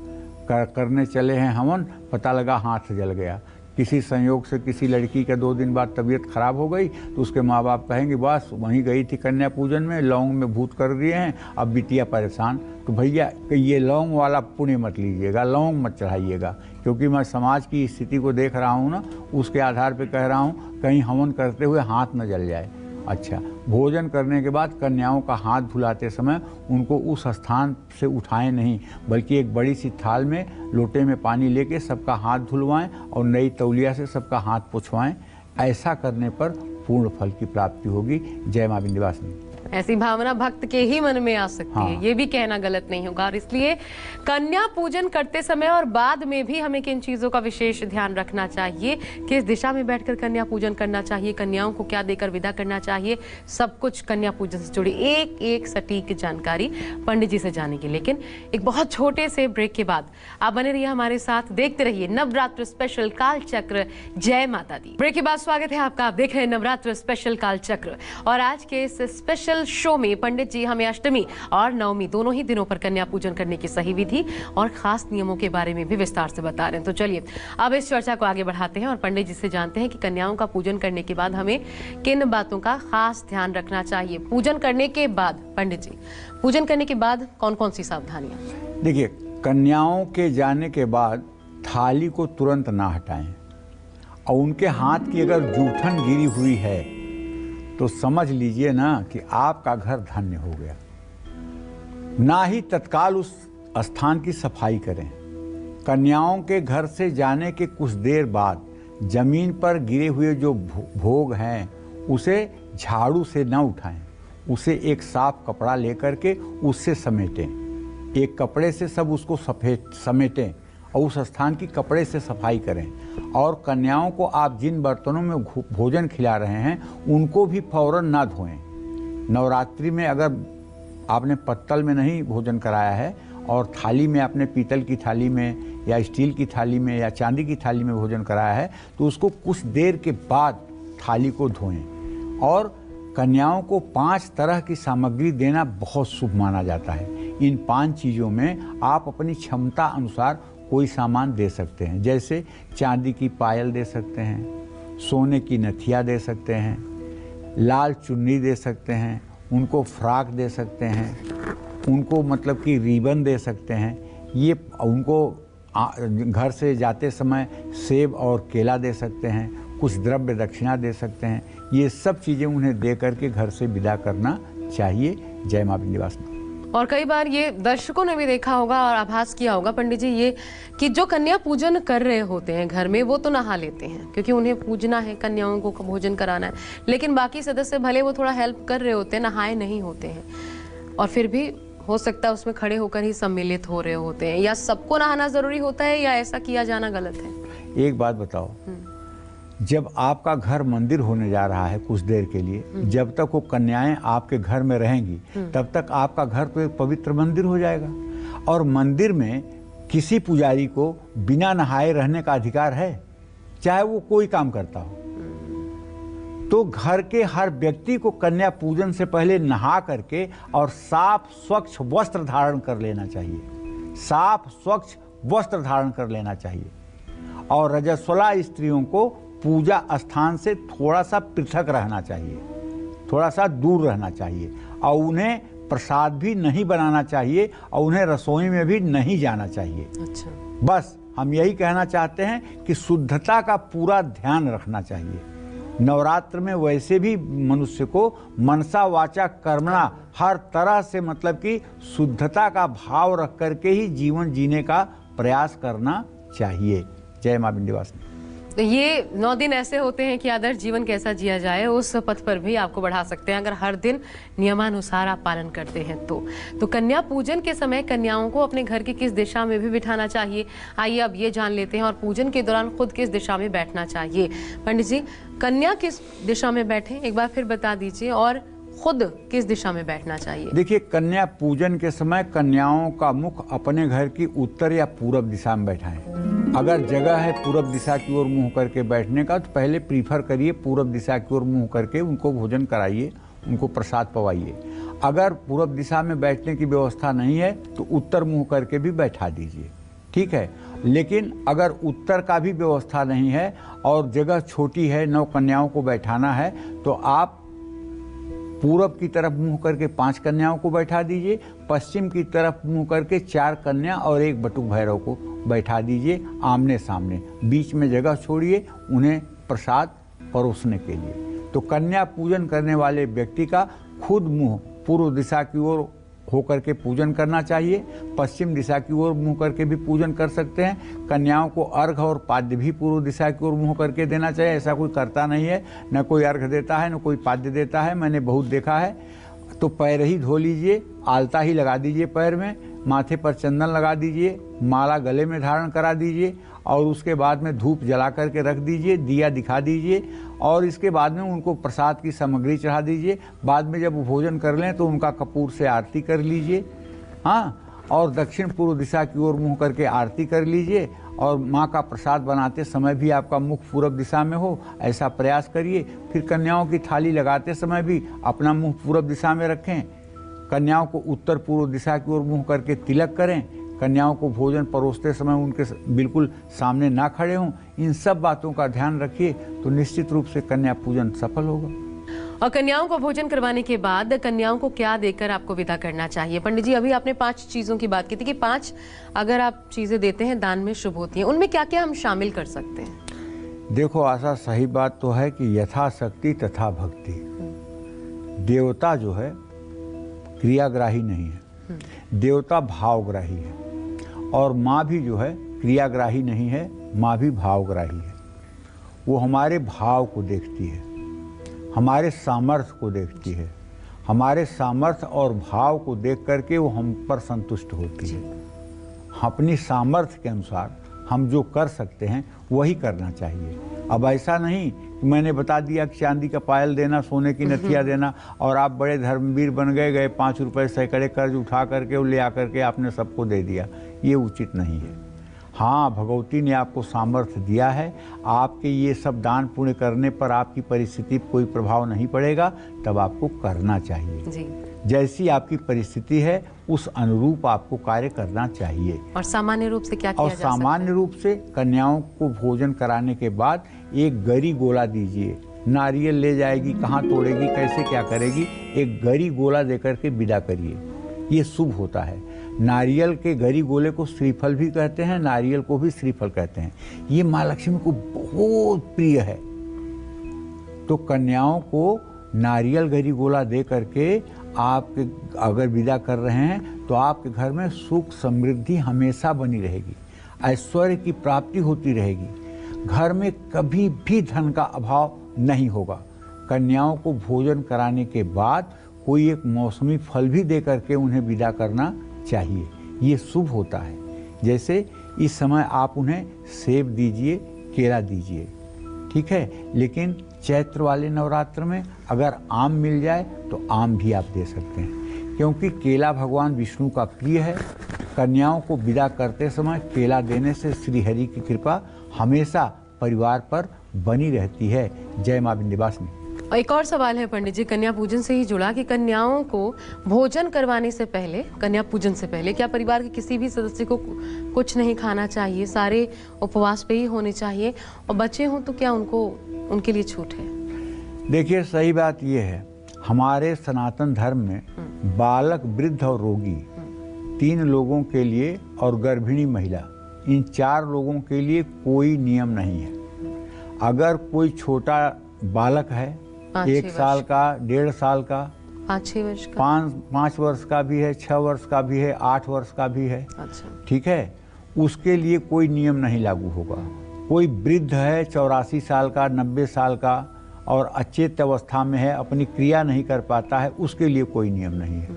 करने चले हैं हवन, पता लगा हाथ जल गया। किसी संयोग से किसी लड़की का 2 दिन बाद तबीयत खराब हो गई तो उसके माँ बाप कहेंगे बस वहीं गई थी कन्या पूजन में, लौंग में भूत कर दिए हैं, अब बिटिया परेशान। तो भैया ये लौंग वाला पुण्य मत लीजिएगा, लौंग मत चढ़ाइएगा, क्योंकि मैं समाज की स्थिति को देख रहा हूँ ना, उसके आधार पर कह रहा हूँ कहीं हवन करते हुए हाथ न जल जाए। अच्छा, भोजन करने के बाद कन्याओं का हाथ धुलाते समय उनको उस स्थान से उठाएं नहीं, बल्कि एक बड़ी सी थाल में लोटे में पानी लेके सबका हाथ धुलवाएं और नई तौलिया से सबका हाथ पुछवाएं। ऐसा करने पर पूर्ण फल की प्राप्ति होगी। जय मां विंध्यवासिनी। ऐसी भावना भक्त के ही मन में आ सकती है, ये भी कहना गलत नहीं होगा। और इसलिए कन्या पूजन करते समय और बाद में भी हमें किन चीजों का विशेष ध्यान रखना चाहिए, किस दिशा में बैठकर कन्या पूजन करना चाहिए, कन्याओं को क्या देकर विदा करना चाहिए, सब कुछ कन्या पूजन से जुड़ी एक एक सटीक जानकारी पंडित जी से जानेंगे। लेकिन एक बहुत छोटे से ब्रेक के बाद आप बने रहिए हमारे साथ, देखते रहिए नवरात्र स्पेशल काल चक्र जय माता दी। ब्रेक के बाद स्वागत है आपका, आप देख रहे हैं नवरात्र स्पेशल काल चक्र। और आज के इस स्पेशल शो में पंडित जी हमें अष्टमी और नवमी दोनों ही दिनों पर कन्या पूजन करने की सही विधि और खास नियमों के बारे में भी विस्तार से बता रहे हैं। तो चलिए अब इस चर्चा को आगे बढ़ाते हैं और पंडित जी से जानते हैं कि कन्याओं का पूजन करने के बाद हमें किन बातों का खास ध्यान रखना चाहिए। पूजन करने के बाद पंडित जी, पूजन करने के बाद कौन कौन सी सावधानियां? देखिए, कन्याओं के जाने के बाद थाली को तुरंत ना हटाएं, और उनके हाथ की अगर जूठन गिरी हुई है तो समझ लीजिए ना कि आपका घर धन्य हो गया। ना ही तत्काल उस स्थान की सफाई करें। कन्याओं के घर से जाने के कुछ देर बाद जमीन पर गिरे हुए जो भोग हैं उसे झाड़ू से न उठाएं, उसे एक साफ कपड़ा लेकर के उससे समेटें। एक कपड़े से सब उसको समेटें और उस स्थान की कपड़े से सफाई करें। और कन्याओं को आप जिन बर्तनों में भोजन खिला रहे हैं उनको भी फौरन ना धोएं। नवरात्रि में अगर आपने पत्तल में नहीं भोजन कराया है और थाली में, आपने पीतल की थाली में या स्टील की थाली में या चांदी की थाली में भोजन कराया है, तो उसको कुछ देर के बाद थाली को धोएं। और कन्याओं को 5 तरह की सामग्री देना बहुत शुभ माना जाता है। इन 5 चीज़ों में आप अपनी क्षमता अनुसार कोई सामान दे सकते हैं। जैसे चांदी की पायल दे सकते हैं, सोने की नथिया दे सकते हैं, लाल चुन्नी दे सकते हैं, उनको फ्रॉक दे सकते हैं, उनको मतलब कि रिबन दे सकते हैं। ये उनको घर से जाते समय सेब और केला दे सकते हैं, कुछ द्रव्य दक्षिणा दे सकते हैं। ये सब चीज़ें उन्हें दे करके घर से विदा करना चाहिए। जय मां विंध्यवासिनी। और कई बार ये दर्शकों ने भी देखा होगा और आभास किया होगा पंडित जी, ये कि जो कन्या पूजन कर रहे होते हैं घर में वो तो नहा लेते हैं क्योंकि उन्हें पूजना है, कन्याओं को भोजन कराना है, लेकिन बाकी सदस्य भले वो थोड़ा हेल्प कर रहे होते हैं, नहाए नहीं होते हैं, और फिर भी हो सकता है उसमें खड़े होकर ही सम्मिलित हो रहे होते हैं। या सबको नहाना जरूरी होता है या ऐसा किया जाना गलत है? एक बात बताओ, जब आपका घर मंदिर होने जा रहा है कुछ देर के लिए, जब तक वो कन्याएं आपके घर में रहेंगी तब तक आपका घर तो एक पवित्र मंदिर हो जाएगा। और मंदिर में किसी पुजारी को बिना नहाए रहने का अधिकार है, चाहे वो कोई काम करता हो। तो घर के हर व्यक्ति को कन्या पूजन से पहले नहा करके और साफ स्वच्छ वस्त्र धारण कर लेना चाहिए। साफ स्वच्छ वस्त्र धारण कर लेना चाहिए। और रजस्वला स्त्रियों को पूजा स्थान से थोड़ा सा पृथक रहना चाहिए, थोड़ा सा दूर रहना चाहिए, और उन्हें प्रसाद भी नहीं बनाना चाहिए और उन्हें रसोई में भी नहीं जाना चाहिए। अच्छा। बस हम यही कहना चाहते हैं कि शुद्धता का पूरा ध्यान रखना चाहिए। नवरात्र में वैसे भी मनुष्य को मनसा वाचा कर्मणा हर तरह से मतलब कि शुद्धता का भाव रख करके ही जीवन जीने का प्रयास करना चाहिए। जय मां विंध्यवासिनी। तो ये 9 दिन ऐसे होते हैं कि आदर्श जीवन कैसा जिया जाए उस पथ पर भी आपको बढ़ा सकते हैं अगर हर दिन नियमानुसार आप पालन करते हैं तो कन्या पूजन के समय कन्याओं को अपने घर की किस दिशा में भी बिठाना चाहिए, आइए अब ये जान लेते हैं। और पूजन के दौरान खुद किस दिशा में बैठना चाहिए। पंडित जी, कन्या किस दिशा में बैठे एक बार फिर बता दीजिए, और खुद किस दिशा में बैठना चाहिए। देखिए, कन्या पूजन के समय कन्याओं का मुख अपने घर की उत्तर या पूरब दिशा में बैठाएं। अगर जगह है पूरब दिशा की ओर मुंह करके बैठने का तो पहले प्रीफर करिए पूरब दिशा की ओर मुंह करके उनको भोजन कराइए, उनको प्रसाद पवाइए। अगर पूरब दिशा में बैठने की व्यवस्था नहीं है तो उत्तर मुंह करके भी बैठा दीजिए, ठीक है। लेकिन अगर उत्तर का भी व्यवस्था नहीं है और जगह छोटी है, 9 कन्याओं को बैठाना है, तो आप पूरब की तरफ मुंह करके 5 कन्याओं को बैठा दीजिए, पश्चिम की तरफ मुंह करके 4 कन्या और 1 बटुक भैरव को बैठा दीजिए आमने सामने। बीच में जगह छोड़िए उन्हें प्रसाद परोसने के लिए। तो कन्या पूजन करने वाले व्यक्ति का खुद मुंह पूर्व दिशा की ओर होकर के पूजन करना चाहिए, पश्चिम दिशा की ओर मुंह करके भी पूजन कर सकते हैं। कन्याओं को अर्घ और पाद्य भी पूर्व दिशा की ओर मुंह करके देना चाहिए। ऐसा कोई करता नहीं है, न कोई अर्घ देता है न कोई पाद्य देता है, मैंने बहुत देखा है। तो पैर ही धो लीजिए, आलता ही लगा दीजिए पैर में, माथे पर चंदन लगा दीजिए, माला गले में धारण करा दीजिए और उसके बाद में धूप जला करके रख दीजिए, दिया दिखा दीजिए और इसके बाद में उनको प्रसाद की सामग्री चढ़ा दीजिए। बाद में जब वो भोजन कर लें तो उनका कपूर से आरती कर लीजिए, हाँ, और दक्षिण पूर्व दिशा की ओर मुँह करके आरती कर लीजिए। और माँ का प्रसाद बनाते समय भी आपका मुख पूरब दिशा में हो, ऐसा प्रयास करिए। फिर कन्याओं की थाली लगाते समय भी अपना मुंह पूरब दिशा में रखें। कन्याओं को उत्तर पूर्व दिशा की ओर मुँह करके तिलक करें। कन्याओं को भोजन परोसते समय उनके बिल्कुल सामने ना खड़े हों। इन सब बातों का ध्यान रखिए तो निश्चित रूप से कन्या पूजन सफल होगा। और कन्याओं को भोजन करवाने के बाद कन्याओं को क्या देकर आपको विदा करना चाहिए। पंडित जी, अभी आपने 5 चीजों की बात की थी कि 5 अगर आप चीजें देते हैं दान में शुभ होती हैं, उनमें क्या क्या हम शामिल कर सकते हैं। देखो आशा, सही बात तो है कि यथाशक्ति तथा भक्ति। देवता जो है क्रियाग्राही नहीं है, देवता भावग्राही है। और माँ भी जो है क्रियाग्राही नहीं है, माँ भी भावग्राही है। वो हमारे भाव को देखती है, हमारे सामर्थ्य को देखती है। हमारे सामर्थ्य और भाव को देख करके वो हम पर संतुष्ट होती है। अपनी सामर्थ्य के अनुसार हम जो कर सकते हैं वही करना चाहिए। अब ऐसा नहीं कि मैंने बता दिया कि चांदी का पायल देना, सोने की नथिया देना और आप बड़े धर्मवीर बन गए 5 रुपए सैकड़े कर्ज उठा करके और ले आकर के आपने सबको दे दिया, ये उचित नहीं है। हाँ, भगवती ने आपको सामर्थ्य दिया है, आपके ये सब दान पुण्य करने पर आपकी परिस्थिति पर कोई प्रभाव नहीं पड़ेगा, तब आपको करना चाहिए जी। जैसी आपकी परिस्थिति है उस अनुरूप आपको कार्य करना चाहिए। और सामान्य रूप से क्या किया जा सकता है? सामान्य रूप से कन्याओं को भोजन कराने के बाद एक गरी गोला दीजिए। नारियल ले जाएगी, कहाँ तोड़ेगी, कैसे क्या करेगी, एक गरी गोला देकर के विदा करिए, ये शुभ होता है। नारियल के गरी गोले को श्रीफल भी कहते हैं, नारियल को भी श्रीफल कहते हैं। ये माँ लक्ष्मी को बहुत प्रिय है। तो कन्याओं को नारियल गरी गोला दे करके आपके अगर विदा कर रहे हैं तो आपके घर में सुख समृद्धि हमेशा बनी रहेगी, ऐश्वर्य की प्राप्ति होती रहेगी, घर में कभी भी धन का अभाव नहीं होगा। कन्याओं को भोजन कराने के बाद कोई एक मौसमी फल भी दे करके उन्हें विदा करना चाहिए, ये शुभ होता है। जैसे इस समय आप उन्हें सेब दीजिए, केला दीजिए, ठीक है। लेकिन चैत्र वाले नवरात्र में अगर आम मिल जाए तो आम भी आप दे सकते हैं, क्योंकि केला भगवान विष्णु का प्रिय है। कन्याओं को विदा करते समय केला देने से श्रीहरि की कृपा हमेशा परिवार पर बनी रहती है। जय मां विंध्यवासिनी। और एक और सवाल है पंडित जी, कन्या पूजन से ही जुड़ा कि कन्याओं को भोजन करवाने से पहले, कन्या पूजन से पहले क्या परिवार के किसी भी सदस्य को कुछ नहीं खाना चाहिए? सारे उपवास पे ही होने चाहिए, और बच्चे हों तो क्या उनके लिए छूट है? देखिए, सही बात यह है, हमारे सनातन धर्म में बालक, वृद्ध और रोगी 3 लोगों के लिए और गर्भिणी महिला, इन 4 लोगों के लिए कोई नियम नहीं है। अगर कोई छोटा बालक है, 1 साल का, 1.5 साल का, 5-6 वर्ष का, 5 वर्ष का भी है, 6 वर्ष का भी है, 8 वर्ष का भी है, अच्छा, ठीक है, उसके लिए कोई नियम नहीं लागू होगा। कोई वृद्ध है, 84 साल का, 90 साल का और अचेत अवस्था में है, अपनी क्रिया नहीं कर पाता है, उसके लिए कोई नियम नहीं है।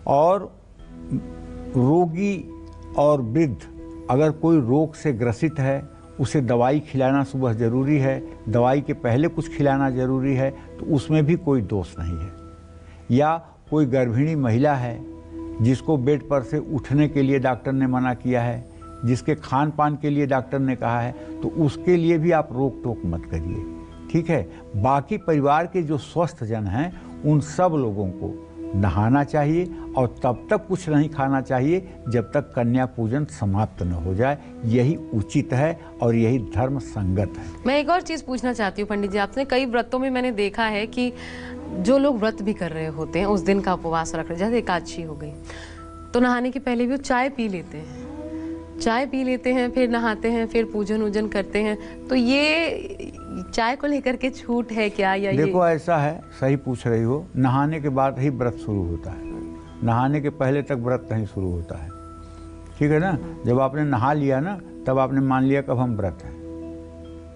और रोगी और वृद्ध, अगर कोई रोग से ग्रसित है, उसे दवाई खिलाना सुबह जरूरी है, दवाई के पहले कुछ खिलाना जरूरी है, तो उसमें भी कोई दोष नहीं है। या कोई गर्भिणी महिला है जिसको बेड पर से उठने के लिए डॉक्टर ने मना किया है, जिसके खान पान के लिए डॉक्टर ने कहा है, तो उसके लिए भी आप रोक टोक मत करिए, ठीक है। बाकी परिवार के जो स्वस्थ जन हैं, उन सब लोगों को नहाना चाहिए और तब तक कुछ नहीं खाना चाहिए जब तक कन्या पूजन समाप्त न हो जाए। यही उचित है और यही धर्म संगत है। मैं एक और चीज पूछना चाहती हूँ पंडित जी आपसे, कई व्रतों में मैंने देखा है कि जो लोग व्रत भी कर रहे होते हैं, उस दिन का उपवास रख रहे, जैसे एकादशी हो गई, तो नहाने के पहले भी वो चाय पी लेते हैं, फिर नहाते हैं, फिर पूजन वूजन करते हैं। तो ये चाय को लेकर के छूट है क्या? या देखो, ऐसा है, सही पूछ रही हो, नहाने के बाद ही व्रत शुरू होता है, नहाने के पहले तक व्रत नहीं शुरू होता है, ठीक है ना। जब आपने नहा लिया ना, तब आपने मान लिया कि हम व्रत हैं।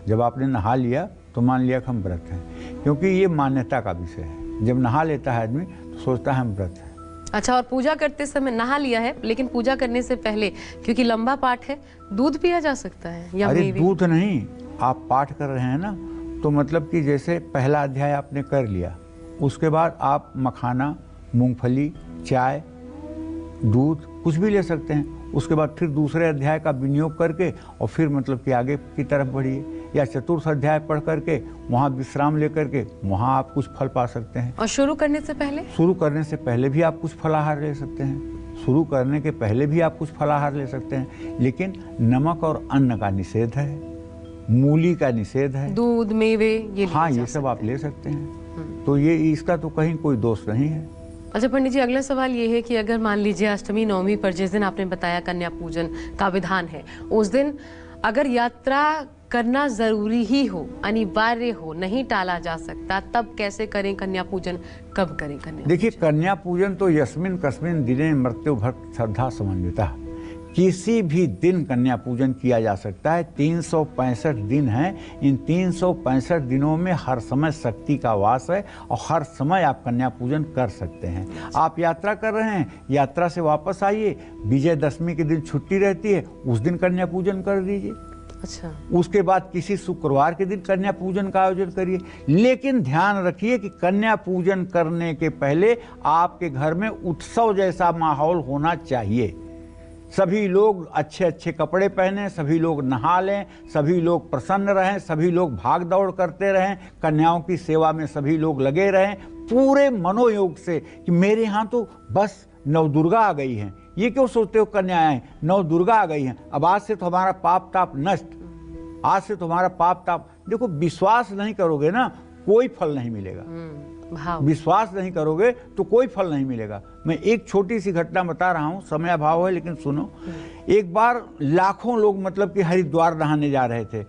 जब आपने नहा लिया तो मान लिया कि हम व्रत हैं, क्योंकि ये मान्यता का विषय है। जब नहा लेता है आदमी तो सोचता है हम व्रत हैं। अच्छा, और पूजा करते समय नहा लिया है, लेकिन पूजा करने से पहले, क्योंकि लंबा पाठ है, दूध पिया जा सकता है या अरे दूध नहीं, आप पाठ कर रहे हैं ना, तो मतलब कि जैसे पहला अध्याय आपने कर लिया, उसके बाद आप मखाना, मूंगफली, चाय, दूध कुछ भी ले सकते हैं। उसके बाद फिर दूसरे अध्याय का विनियोग करके और फिर मतलब कि आगे की तरफ बढ़िए, या चतुर्थ अध्याय पढ़ करके वहाँ विश्राम लेकर के वहाँ आप कुछ फल पा सकते हैं। और शुरू करने से पहले? शुरू करने से पहले भी आप कुछ फलाहार ले सकते हैं, शुरू करने के पहले भी आप कुछ फलाहार ले सकते हैं, लेकिन नमक और अन्न का निषेध है, मूली का निषेध है, दूध, मेवे, ये हाँ, ये सब आप ले सकते हैं। तो ये इसका तो कहीं कोई दोष नहीं है। अच्छा पंडित जी, अगला सवाल ये है कि अगर मान लीजिए अष्टमी नवमी पर, जिस दिन आपने बताया कन्या पूजन का विधान है, उस दिन अगर यात्रा करना जरूरी ही हो, अनिवार्य हो, नहीं टाला जा सकता, तब कैसे करें कन्या पूजन? कब करें कन्या? देखिए, कन्या पूजन तो यस्मिन कस्मिन दिने मृत्यु भक्त श्रद्धा समन्विता, किसी भी दिन कन्या पूजन किया जा सकता है। 365 दिन हैं, इन 365 दिनों में हर समय शक्ति का वास है और हर समय आप कन्या पूजन कर सकते हैं। आप यात्रा कर रहे हैं, यात्रा से वापस आइए, विजयदशमी के दिन छुट्टी रहती है, उस दिन कन्या पूजन कर दीजिए। अच्छा, उसके बाद किसी शुक्रवार के दिन कन्या पूजन का आयोजन करिए, लेकिन ध्यान रखिए कि कन्या पूजन करने के पहले आपके घर में उत्सव जैसा माहौल होना चाहिए। सभी लोग अच्छे अच्छे कपड़े पहने, सभी लोग नहा लें, सभी लोग प्रसन्न रहें, सभी लोग भाग दौड़ करते रहें, कन्याओं की सेवा में सभी लोग लगे रहें पूरे मनोयोग से कि मेरे यहाँ तो बस नवदुर्गा आ गई हैं। ये क्यों सोचते हो कन्याएं, नवदुर्गा आ गई हैं, अब आज से तो हमारा पाप ताप नष्ट, आज से तो हमारा पाप ताप। देखो, विश्वास नहीं करोगे ना, कोई फल नहीं मिलेगा। विश्वास नहीं करोगे तो कोई फल नहीं मिलेगा। मैं एक छोटी सी घटना बता रहा हूँ, समय अभाव है लेकिन सुनो। एक बार लाखों लोग मतलब कि हरिद्वार नहाने जा रहे थे।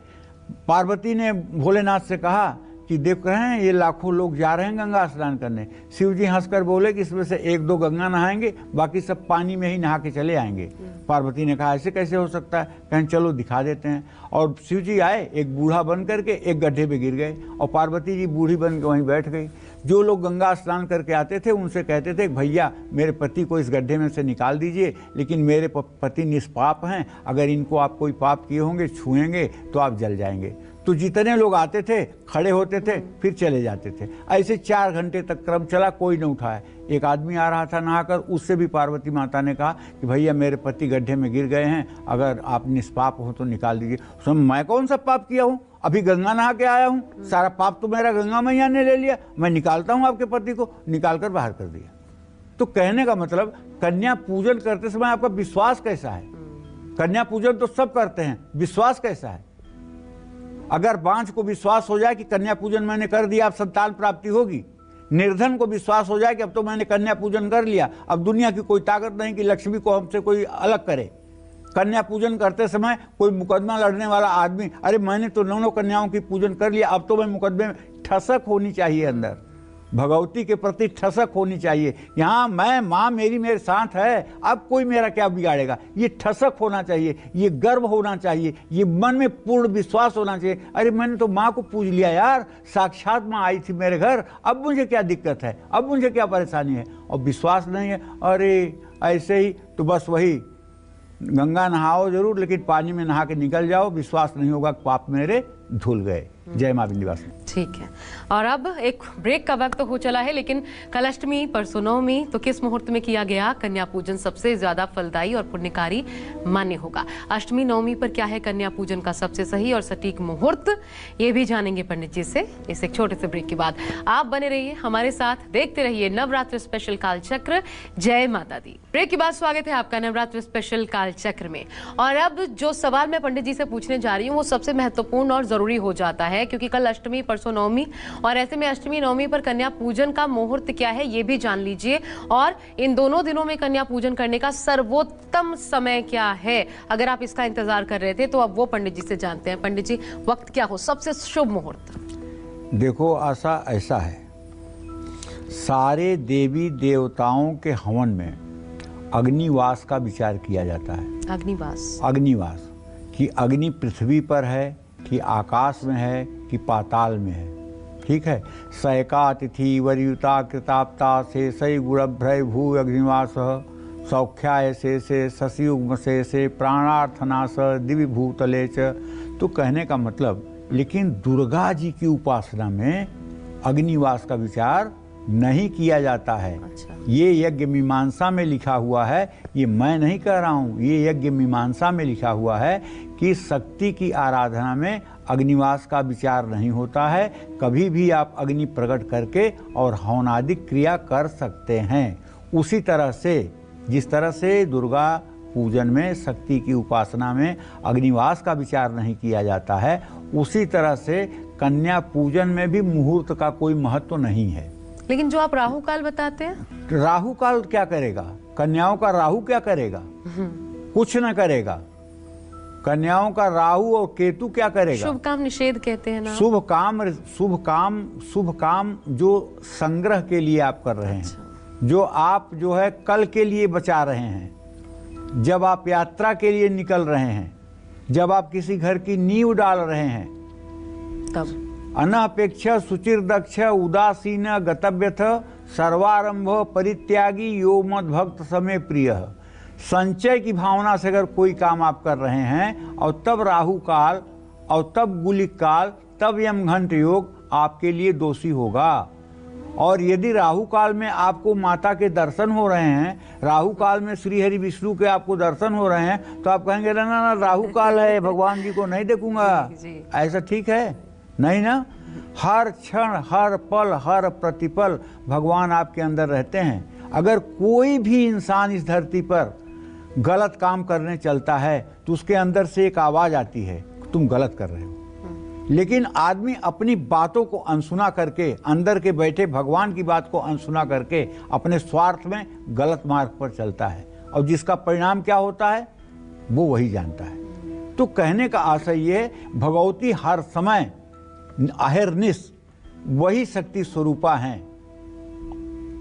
पार्वती ने भोलेनाथ से कहा कि देख रहे हैं ये लाखों लोग जा रहे हैं गंगा स्नान करने। शिव जी हंसकर बोले कि इसमें से 1-2 गंगा नहाएंगे, बाकी सब पानी में ही नहा के चले आएंगे। पार्वती ने कहा ऐसे कैसे हो सकता है, कहें चलो दिखा देते हैं। और शिव जी आए, एक बूढ़ा बन करके एक गड्ढे पे गिर गए और पार्वती जी बूढ़ी बन के वहीं बैठ गई। जो लोग गंगा स्नान करके आते थे उनसे कहते थे भैया मेरे पति को इस गड्ढे में से निकाल दीजिए, लेकिन मेरे पति निष्पाप हैं, अगर इनको आप कोई पाप किए होंगे, छुएंगे तो आप जल जाएंगे। तो जितने लोग आते थे खड़े होते थे, फिर चले जाते थे। ऐसे 4 घंटे तक क्रम चला, कोई न उठाया। एक आदमी आ रहा था नहाकर, उससे भी पार्वती माता ने कहा कि भैया मेरे पति गड्ढे में गिर गए हैं, अगर आप निष्पाप हो तो निकाल दीजिए। मैं कौन सा पाप किया हूँ, अभी गंगा नहा के आया हूँ, सारा पाप तो मेरा गंगा मैया ने ले लिया, मैं निकालता हूँ आपके पति को, निकाल कर बाहर कर दिया। तो कहने का मतलब कन्या पूजन करते समय आपका विश्वास कैसा है? कन्या पूजन तो सब करते हैं, विश्वास कैसा है? अगर बांझ को विश्वास हो जाए कि कन्या पूजन मैंने कर दिया, अब संतान प्राप्ति होगी, निर्धन को विश्वास हो जाए कि अब तो मैंने कन्या पूजन कर लिया, अब दुनिया की कोई ताकत नहीं कि लक्ष्मी को हमसे कोई अलग करे। कन्या पूजन करते समय कोई मुकदमा लड़ने वाला आदमी, अरे मैंने तो 9 कन्याओं की पूजन कर लिया, अब तो मैं मुकदमे में, ठसक होनी चाहिए अंदर, भगवती के प्रति ठसक होनी चाहिए। यहाँ मैं, माँ मेरी मेरे साथ है, अब कोई मेरा क्या बिगाड़ेगा, ये ठसक होना चाहिए, ये गर्व होना चाहिए, ये मन में पूर्ण विश्वास होना चाहिए। अरे मैंने तो माँ को पूज लिया यार, साक्षात माँ आई थी मेरे घर, अब मुझे क्या दिक्कत है, अब मुझे क्या परेशानी है। और विश्वास नहीं है, अरे ऐसे ही तो बस वही गंगा नहाओ जरूर, लेकिन पानी में नहा के निकल जाओ, विश्वास नहीं होगा, पाप मेरे धुल गए। जय मां विंध्यवासिनी। ठीक है, और अब एक ब्रेक का वक्त हो चला है, लेकिन कल अष्टमी, परसों नवमी, तो किस मुहूर्त में किया गया कन्या पूजन सबसे ज्यादा फलदायी और पुण्यकारी मान्य होगा? अष्टमी नवमी पर क्या है कन्या पूजन का सबसे सही और सटीक मुहूर्त, ये भी जानेंगे पंडित जी से इस एक छोटे से ब्रेक के बाद। आप बने रहिए हमारे साथ, देखते रहिए नवरात्र स्पेशल कालचक्र। जय माता दी। ब्रेक के बाद स्वागत है आपका नवरात्र स्पेशल कालचक्र में। और अब जो सवाल मैं पंडित जी से पूछने जा रही हूँ वो सबसे महत्वपूर्ण और जरूरी हो जाता है, क्योंकि कल अष्टमी, परसों नवमी, और ऐसे में अष्टमी नवमी पर कन्या पूजन का मुहूर्त क्या है ये भी जान लीजिए, और इन दोनों दिनों में कन्या पूजन करने का सर्वोत्तम समय क्या है। अगर आप इसका इंतजार कर रहे थे तो अब वो पंडित जी से जानते हैं। पंडित जी, वक्त क्या हो सबसे शुभ मुहूर्त? देखो आशा, ऐसा है, सारे देवी देवताओं के हवन में अग्निवास का विचार किया जाता है। अग्निवास? अग्निवास कि अग्नि पृथ्वी पर है कि आकाश में है कि पाताल में है। ठीक है। सैका तिथि वरीयुता कृताप्ता शेषै गुणभ्रय भू अग्निवास सौख्याय शेषे शशियुग्म शेषे प्राणार्थनाश दिव्य भूतले च। तो कहने का मतलब, लेकिन दुर्गा जी की उपासना में अग्निवास का विचार नहीं किया जाता है। अच्छा। ये यज्ञ मीमांसा में लिखा हुआ है, ये मैं नहीं कह रहा हूँ, ये यज्ञ मीमांसा में लिखा हुआ है कि शक्ति की आराधना में अग्निवास का विचार नहीं होता है। कभी भी आप अग्नि प्रकट करके और हवनादिक क्रिया कर सकते हैं। उसी तरह से जिस तरह से दुर्गा पूजन में, शक्ति की उपासना में अग्निवास का विचार नहीं किया जाता है, उसी तरह से कन्या पूजन में भी मुहूर्त का कोई महत्व नहीं है। लेकिन जो आप राहु काल बताते हैं, राहु काल क्या करेगा? कन्याओं का राहु क्या करेगा? कुछ न करेगा। कन्याओं का राहु और केतु क्या करेगा? शुभ काम निषेध कहते हैं ना। शुभ काम जो संग्रह के लिए आप कर रहे हैं, जो आप जो है कल के लिए बचा रहे हैं, जब आप यात्रा के लिए निकल रहे हैं, जब आप किसी घर की नींव डाल रहे हैं, तब अनपेक्ष सुचिर दक्ष उदासीन गतव्यथ सर्वारंभ परित्यागी यो मद भक्त समय प्रिय। संचय की भावना से अगर कोई काम आप कर रहे हैं और तब राहु काल और तब गुलिक काल, तब यम घंट योग आपके लिए दोषी होगा। और यदि राहु काल में आपको माता के दर्शन हो रहे हैं, राहु काल में श्री हरि विष्णु के आपको दर्शन हो रहे हैं, तो आप कहेंगे ना ना राहु काल है, भगवान जी को नहीं देखूंगा। ऐसा ठीक है? नहीं ना। हर क्षण, हर पल, हर प्रतिपल भगवान आपके अंदर रहते हैं। अगर कोई भी इंसान इस धरती पर गलत काम करने चलता है तो उसके अंदर से एक आवाज आती है, तुम गलत कर रहे हो। लेकिन आदमी अपनी बातों को अनसुना करके, अंदर के बैठे भगवान की बात को अनसुना करके अपने स्वार्थ में गलत मार्ग पर चलता है, और जिसका परिणाम क्या होता है वो वही जानता है। तो कहने का आशय ये है, भगवती हर समय अहिर्निश वही शक्ति स्वरूपा हैं।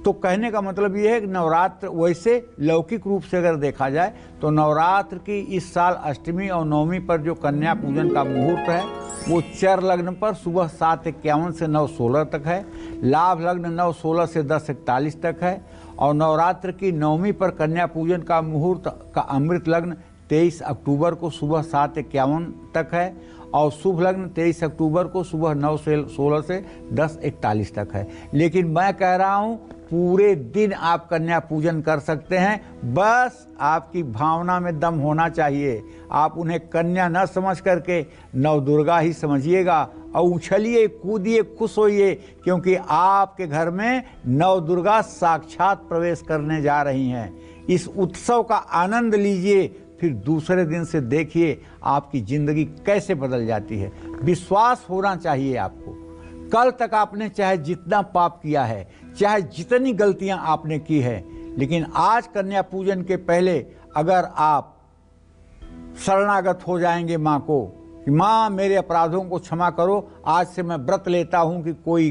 तो कहने का मतलब ये है कि नवरात्र, वैसे लौकिक रूप से अगर देखा जाए तो नवरात्र की इस साल अष्टमी और नवमी पर जो कन्या पूजन का मुहूर्त है वो चर लग्न पर सुबह 7:51 से 9:16 तक है। लाभ लग्न 9:16 से 10:41 तक है। और नवरात्र की नवमी पर कन्या पूजन का मुहूर्त का अमृत लग्न 23 अक्टूबर को सुबह 7:51 तक है। और शुभ लग्न 23 अक्टूबर को सुबह 9:16 से 10:41 तक है। लेकिन मैं कह रहा हूँ पूरे दिन आप कन्या पूजन कर सकते हैं। बस आपकी भावना में दम होना चाहिए। आप उन्हें कन्या न समझ करके नवदुर्गा ही समझिएगा और उछलिए, कूदिए, खुश होइए, क्योंकि आपके घर में नवदुर्गा साक्षात प्रवेश करने जा रही हैं। इस उत्सव का आनंद लीजिए, फिर दूसरे दिन से देखिए आपकी जिंदगी कैसे बदल जाती है। विश्वास होना चाहिए आपको। कल तक आपने चाहे जितना पाप किया है, चाहे जितनी गलतियां आपने की है, लेकिन आज कन्या पूजन के पहले अगर आप शरणागत हो जाएंगे माँ को कि माँ मेरे अपराधों को क्षमा करो, आज से मैं व्रत लेता हूं कि कोई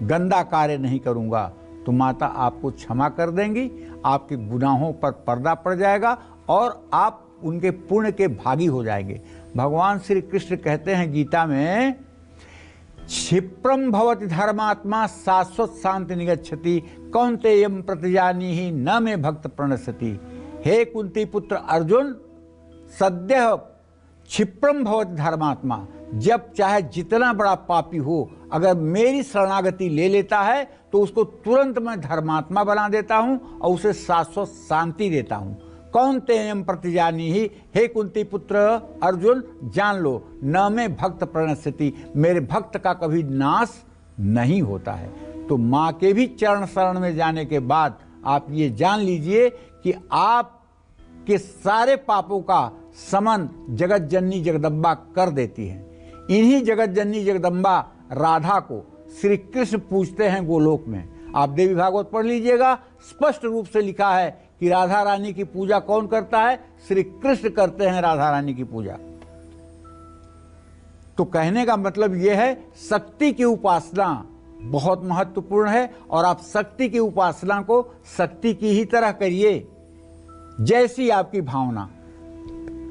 गंदा कार्य नहीं करूंगा, तो माता आपको क्षमा कर देंगी। आपके गुनाहों पर पर्दा पड़ जाएगा और आप उनके पुण्य के भागी हो जाएंगे। भगवान श्री कृष्ण कहते हैं गीता में, क्षिप्रम भवति धर्मात्मा शाश्वत शांति निगच्छति कौन्तेयं प्रतिजानीहि न मे भक्त प्रणश्यति। हे कुंती पुत्र अर्जुन, सद्यः क्षिप्रम भवति धर्मात्मा, जब चाहे जितना बड़ा पापी हो, अगर मेरी शरणागति ले लेता है तो उसको तुरंत मैं धर्मात्मा बना देता हूं और उसे शाश्वत शांति देता हूं। कौन्तेयं प्रतिजानीहि, हे कुंती पुत्र अर्जुन, जान लो, न मैं भक्त प्रणश्यति, मेरे भक्त का कभी नाश नहीं होता है। तो माँ के भी चरण शरण में जाने के बाद आप ये जान लीजिए कि आपके सारे पापों का समन जगत जननी जगदम्बा कर देती है। इन्हीं जगत जननी जगदम्बा राधा को श्री कृष्ण पूजते हैं गोलोक में। आप देवी भागवत पढ़ लीजिएगा, स्पष्ट रूप से लिखा है कि राधा रानी की पूजा कौन करता है? श्री कृष्ण करते हैं राधा रानी की पूजा। तो कहने का मतलब यह है, शक्ति की उपासना बहुत महत्वपूर्ण है और आप शक्ति की उपासना को शक्ति की ही तरह करिए। जैसी आपकी भावना,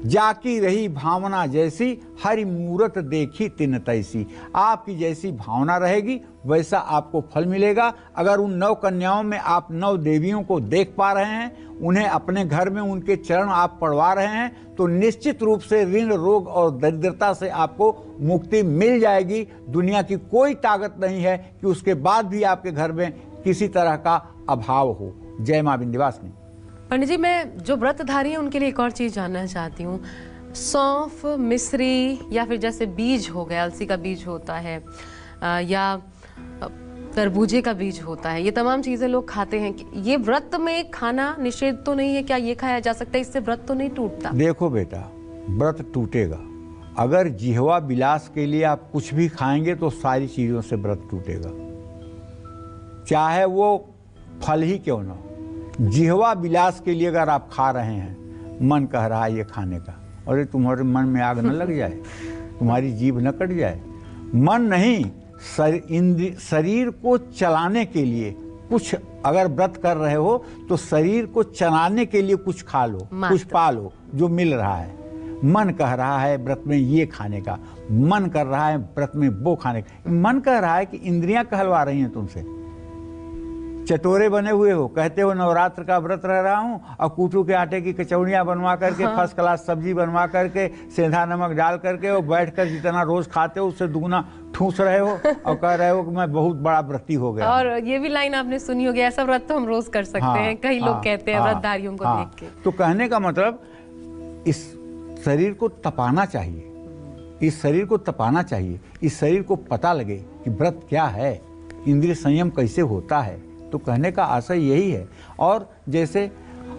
जाकी रही भावना जैसी, हरि मूरत देखी तिन तैसी। आपकी जैसी भावना रहेगी वैसा आपको फल मिलेगा। अगर उन 9 कन्याओं में आप 9 देवियों को देख पा रहे हैं, उन्हें अपने घर में उनके चरण आप पड़वा रहे हैं, तो निश्चित रूप से ऋण, रोग और दरिद्रता से आपको मुक्ति मिल जाएगी। दुनिया की कोई ताकत नहीं है कि उसके बाद भी आपके घर में किसी तरह का अभाव हो। जय मां विंध्यवासिनी। पंडित जी, मैं जो व्रतधारी हैं उनके लिए एक और चीज़ जानना चाहती हूँ। सौंफ, मिश्री या फिर जैसे बीज हो गया, अलसी का बीज होता है या तरबूजे का बीज होता है, ये तमाम चीज़ें लोग खाते हैं। ये व्रत में खाना निषेध तो नहीं है? क्या ये खाया जा सकता है? इससे व्रत तो नहीं टूटता? देखो बेटा, व्रत टूटेगा। अगर जिह्वा विलास के लिए आप कुछ भी खाएंगे तो सारी चीज़ों से व्रत टूटेगा, चाहे वो फल ही क्यों ना हो। जिह्वा विलास के लिए अगर आप खा रहे हैं, मन कह रहा है ये खाने का, अरे तुम्हारे मन में आग न लग जाए, तुम्हारी जीभ न कट जाए। मन नहीं, शरीर को चलाने के लिए कुछ, अगर व्रत कर रहे हो तो शरीर को चलाने के लिए कुछ खा लो, कुछ पा लो जो मिल रहा है। मन कह रहा है व्रत में ये खाने का, मन कर रहा है व्रत में वो खाने का। मन कह रहा है कि इंद्रियां कहलवा रही हैं तुमसे। चटोरे बने हुए हो, कहते हो नवरात्र का व्रत रह रहा हूं और कूटू के आटे की कचौड़ियां बनवा करके, फर्स्ट क्लास सब्जी बनवा करके, सेंधा नमक डाल करके और बैठकर जितना रोज खाते हो उससे दुगना ठूस रहे हो और कह रहे हो कि मैं बहुत बड़ा व्रती हो गया। और ये भी लाइन आपने सुनी होगी, ऐसा व्रत तो हम रोज कर सकते हैं। कई लोग कहते हैं व्रतधारियों को देख के। तो कहने का मतलब, इस शरीर को तपाना चाहिए, इस शरीर को तपाना चाहिए, इस शरीर को पता लगे कि व्रत क्या है, इंद्रिय संयम कैसे होता है। तो कहने का आशय यही है। और जैसे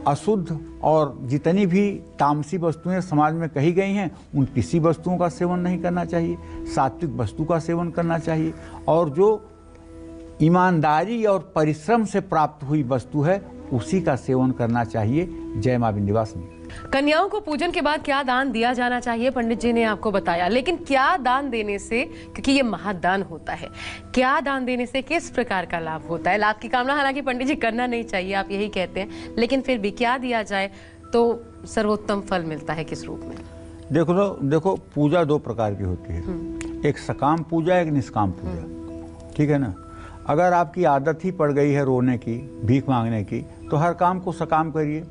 अशुद्ध और जितनी भी तामसी वस्तुएं समाज में कही गई हैं, उन किसी वस्तुओं का सेवन नहीं करना चाहिए, सात्विक वस्तु का सेवन करना चाहिए। और जो ईमानदारी और परिश्रम से प्राप्त हुई वस्तु है उसी का सेवन करना चाहिए। जय मां विंध्यवासिनी। कन्याओं को पूजन के बाद क्या दान दिया जाना चाहिए, पंडित जी ने आपको बताया, लेकिन क्या दान देने से, क्योंकि ये महादान होता है, क्या दान देने से किस प्रकार का लाभ होता है? लाभ की कामना हालांकि पंडित जी करना नहीं चाहिए, आप यही कहते हैं, लेकिन फिर भी क्या दिया जाए तो सर्वोत्तम फल मिलता है, किस रूप में? देखो पूजा 2 प्रकार की होती है, एक सकाम पूजा, एक निष्काम पूजा। ठीक है ना? अगर आपकी आदत ही पड़ गई है रोने की, भीख मांगने की, तो हर काम को सकाम करिए,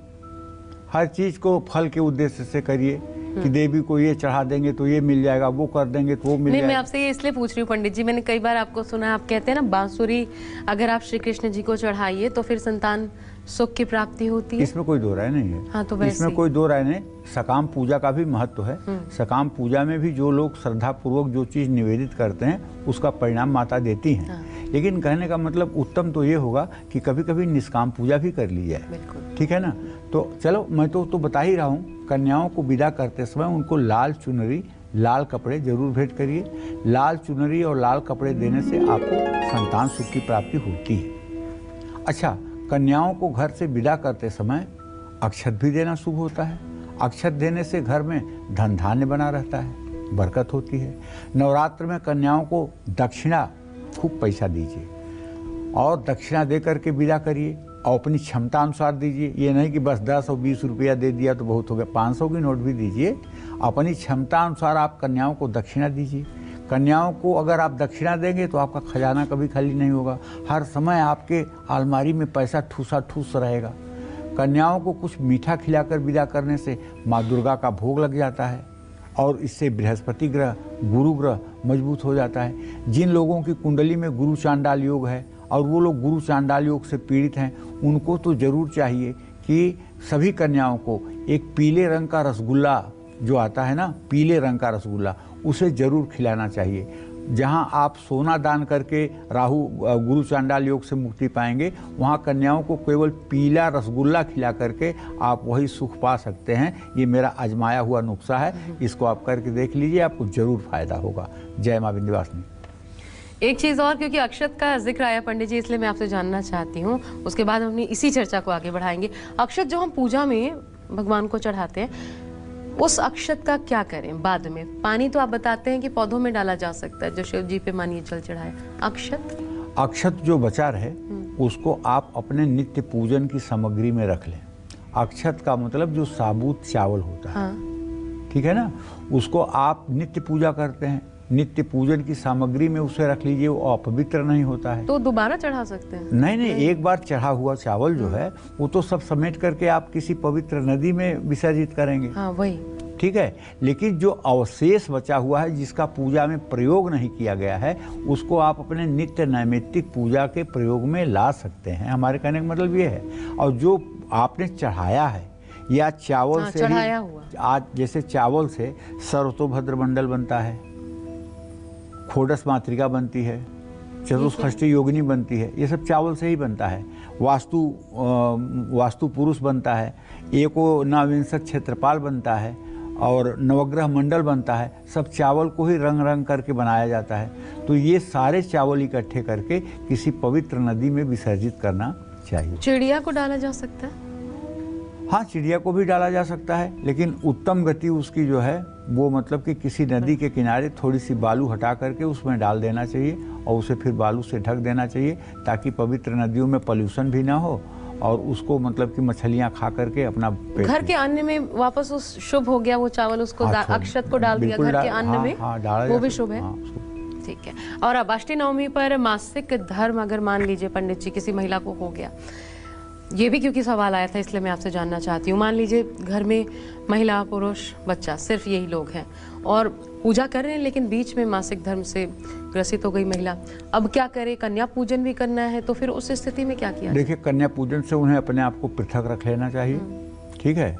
हर चीज़ को फल के उद्देश्य से करिए। कि देवी को ये चढ़ा देंगे तो ये मिल जाएगा, वो कर देंगे तो वो मिल नहीं, जाएगा। मैं आपसे ये इसलिए पूछ रही हूँ पंडित जी, मैंने कई बार आपको सुना, आप कहते हैं ना बांसुरी अगर आप श्री कृष्ण जी को चढ़ाइए तो फिर संतान सुख की प्राप्ति होती है। इसमें कोई दो राय नहीं है। हाँ, तो वैसे इसमें कोई दो राय नहीं। सकाम पूजा का भी महत्व है। सकाम पूजा में भी जो लोग श्रद्धा पूर्वक जो चीज निवेदित करते हैं उसका परिणाम माता देती हैं। हाँ। लेकिन कहने का मतलब उत्तम तो ये होगा कि कभी कभी निष्काम पूजा भी कर ली जाए। बिल्कुल। ठीक है ना। तो चलो, मैं तो बता ही रहा हूँ, कन्याओं को विदा करते समय उनको लाल चुनरी, लाल कपड़े जरूर भेंट करिए। लाल चुनरी और लाल कपड़े देने से आपको संतान सुख की प्राप्ति होती है। अच्छा, कन्याओं को घर से विदा करते समय अक्षत भी देना शुभ होता है। अक्षत देने से घर में धन धान्य बना रहता है, बरकत होती है। नवरात्र में कन्याओं को दक्षिणा, खूब पैसा दीजिए और दक्षिणा दे करके विदा करिए और अपनी क्षमता अनुसार दीजिए। ये नहीं कि बस 10 और 20 रुपया दे दिया तो बहुत हो गया, 500 की नोट भी दीजिए। अपनी क्षमता अनुसार आप कन्याओं को दक्षिणा दीजिए। कन्याओं को अगर आप दक्षिणा देंगे तो आपका खजाना कभी खाली नहीं होगा, हर समय आपके अलमारी में पैसा ठूसा ठूस रहेगा। कन्याओं को कुछ मीठा खिलाकर विदा करने से माँ दुर्गा का भोग लग जाता है और इससे बृहस्पति ग्रह, गुरु ग्रह मजबूत हो जाता है। जिन लोगों की कुंडली में गुरु चांडाल योग है और वो लोग गुरु चांडाल योग से पीड़ित हैं, उनको तो जरूर चाहिए कि सभी कन्याओं को एक पीले रंग का रसगुल्ला जो आता है ना, पीले रंग का रसगुल्ला, उसे जरूर खिलाना चाहिए। जहां आप सोना दान करके राहु गुरु चांडाल योग से मुक्ति पाएंगे, वहां कन्याओं को केवल पीला रसगुल्ला खिला करके आप वही सुख पा सकते हैं। ये मेरा आजमाया हुआ नुस्खा है, इसको आप करके देख लीजिए, आपको जरूर फायदा होगा। जय मां विंध्यवासिनी। एक चीज और, क्योंकि अक्षत का जिक्र आया पंडित जी, इसलिए मैं आपसे जानना चाहती हूँ, उसके बाद हम अपनी इसी चर्चा को आगे बढ़ाएंगे। अक्षत जो हम पूजा में भगवान को चढ़ाते हैं, उस अक्षत का क्या करें बाद में? पानी तो आप बताते हैं कि पौधों में डाला जा सकता है, जो शिव जी पे मानिए जल चढ़ाए। अक्षत जो बचा रहे उसको आप अपने नित्य पूजन की सामग्री में रख लें। अक्षत का मतलब जो साबुत चावल होता है, हाँ। ठीक है ना, उसको आप नित्य पूजा करते हैं, नित्य पूजन की सामग्री में उसे रख लीजिए, वो अपवित्र नहीं होता है। तो दोबारा चढ़ा सकते हैं? नहीं, एक बार चढ़ा हुआ चावल जो है वो तो सब समेट करके आप किसी पवित्र नदी में विसर्जित करेंगे। हाँ, वही ठीक है। लेकिन जो अवशेष बचा हुआ है, जिसका पूजा में प्रयोग नहीं किया गया है, उसको आप अपने नित्य नैमित्तिक पूजा के प्रयोग में ला सकते हैं। हमारे कहने का मतलब ये है। और जो आपने चढ़ाया है या चावल से चढ़ाया हुआ, आज जैसे चावल से सर्वतोभद्र मंडल बनता है, खोडस मातृका बनती है, चतुष्षष्ठी योगिनी बनती है, ये सब चावल से ही बनता है। वास्तु पुरुष बनता है, एको नविंशत क्षेत्रपाल बनता है और नवग्रह मंडल बनता है। सब चावल को ही रंग रंग करके बनाया जाता है। तो ये सारे चावल इकट्ठे करके किसी पवित्र नदी में विसर्जित करना चाहिए। चिड़िया को डाला जा सकता है? हाँ, चिड़िया को भी डाला जा सकता है, लेकिन उत्तम गति उसकी जो है वो मतलब कि किसी नदी के किनारे थोड़ी सी बालू हटा करके उसमें डाल देना चाहिए और उसे फिर बालू से ढक देना चाहिए, ताकि पवित्र नदियों में पॉल्यूशन भी ना हो और उसको मतलब कि मछलियाँ खा करके अपना घर के अन्न में वापस उस शुभ हो गया वो चावल, उसको अक्षत को डाल दिया घर के अन्न में, वो भी शुभ है। ठीक है। और अब अष्टमी पर मासिक धर्म अगर मान लीजिए पंडित जी किसी महिला को हो गया, ये भी क्योंकि सवाल आया था इसलिए मैं आपसे जानना चाहती हूँ। मान लीजिए घर में महिला, पुरुष, बच्चा, सिर्फ यही लोग हैं और पूजा कर रहे हैं, लेकिन बीच में मासिक धर्म से ग्रसित हो गई महिला, अब क्या करे? कन्या पूजन भी करना है, तो फिर उस स्थिति में क्या किया? देखिए, कन्या पूजन से उन्हें अपने आप को पृथक रख लेना चाहिए, ठीक है,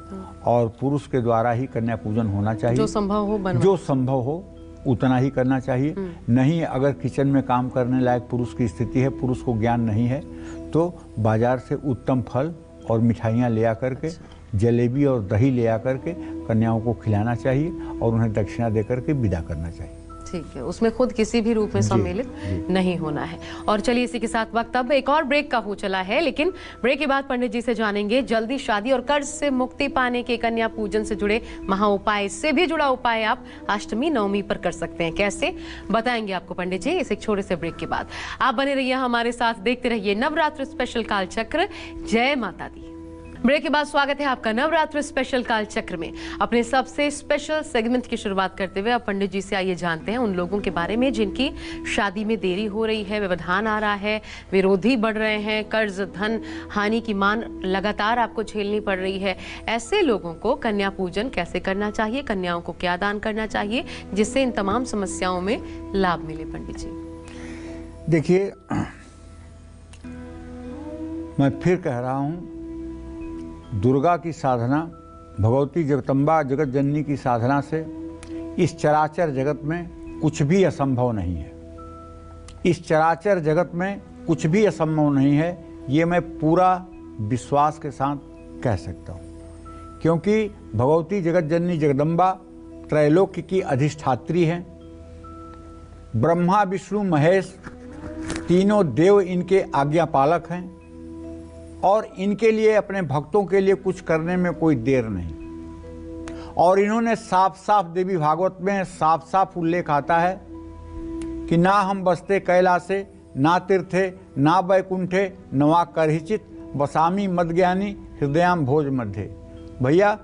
और पुरुष के द्वारा ही कन्या पूजन होना चाहिए। जो संभव हो उतना ही करना चाहिए। नहीं, अगर किचन में काम करने लायक पुरुष की स्थिति है, पुरुष को ज्ञान नहीं है, तो बाजार से उत्तम फल और मिठाइयाँ ले आकर के, जलेबी और दही ले आकर के कन्याओं को खिलाना चाहिए और उन्हें दक्षिणा देकर के विदा करना चाहिए। ठीक है, उसमें खुद किसी भी रूप में सम्मिलित नहीं होना है। और चलिए, इसी के साथ वक्त अब एक और ब्रेक का हो चला है, लेकिन ब्रेक के बाद पंडित जी से जानेंगे जल्दी शादी और कर्ज से मुक्ति पाने के कन्या पूजन से जुड़े महा उपाय से भी जुड़ा उपाय आप अष्टमी नवमी पर कर सकते हैं। कैसे बताएंगे आपको पंडित जी इस एक छोटे से ब्रेक के बाद। आप बने रहिए हमारे साथ, देखते रहिए नवरात्र स्पेशल कालचक्र। जय माता दी। ब्रेक के बाद स्वागत है आपका नवरात्र स्पेशल कालचक्र में। अपने सबसे स्पेशल सेगमेंट की शुरुआत करते हुए अब पंडित जी से आइए जानते हैं उन लोगों के बारे में जिनकी शादी में देरी हो रही है, व्यवधान आ रहा है, विरोधी बढ़ रहे हैं, कर्ज धन हानि की मान लगातार आपको झेलनी पड़ रही है। ऐसे लोगों को कन्या पूजन कैसे करना चाहिए, कन्याओं को क्या दान करना चाहिए जिससे इन तमाम समस्याओं में लाभ मिले? पंडित जी देखिए, मैं फिर कह रहा हूँ, दुर्गा की साधना, भगवती जगदम्बा जगत जननी की साधना से इस चराचर जगत में कुछ भी असंभव नहीं है। इस चराचर जगत में कुछ भी असंभव नहीं है, ये मैं पूरा विश्वास के साथ कह सकता हूँ, क्योंकि भगवती जगत जननी जगदम्बा त्रैलोक्य की अधिष्ठात्री हैं। ब्रह्मा विष्णु महेश तीनों देव इनके आज्ञापालक हैं और इनके लिए, अपने भक्तों के लिए कुछ करने में कोई देर नहीं। और इन्होंने साफ साफ देवी भागवत में साफ साफ उल्लेख आता है कि ना हम बसते कैलासे, ना तीर्थे, ना वैकुंठे, नवा करहिचित वसामी मदज्ञानी हृदयाम भोज मध्य। भैया,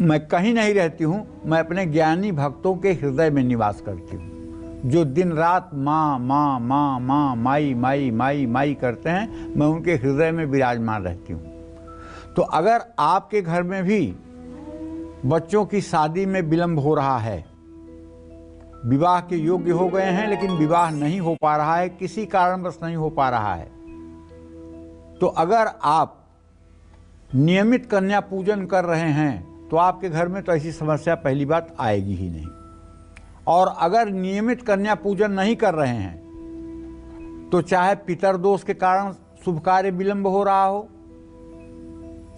मैं कहीं नहीं रहती हूँ, मैं अपने ज्ञानी भक्तों के हृदय में निवास करती हूँ, जो दिन रात माँ माँ माँ माँ माई माई माई माई करते हैं। मैं उनके हृदय में विराजमान रहती हूँ। तो अगर आपके घर में भी बच्चों की शादी में विलंब हो रहा है, विवाह के योग्य हो गए हैं लेकिन विवाह नहीं हो पा रहा है, किसी कारणवश नहीं हो पा रहा है, तो अगर आप नियमित कन्या पूजन कर रहे हैं तो आपके घर में तो ऐसी समस्या पहली बात आएगी ही नहीं। और अगर नियमित कन्या पूजन नहीं कर रहे हैं तो चाहे पितरदोष के कारण शुभ कार्य विलंब हो रहा हो,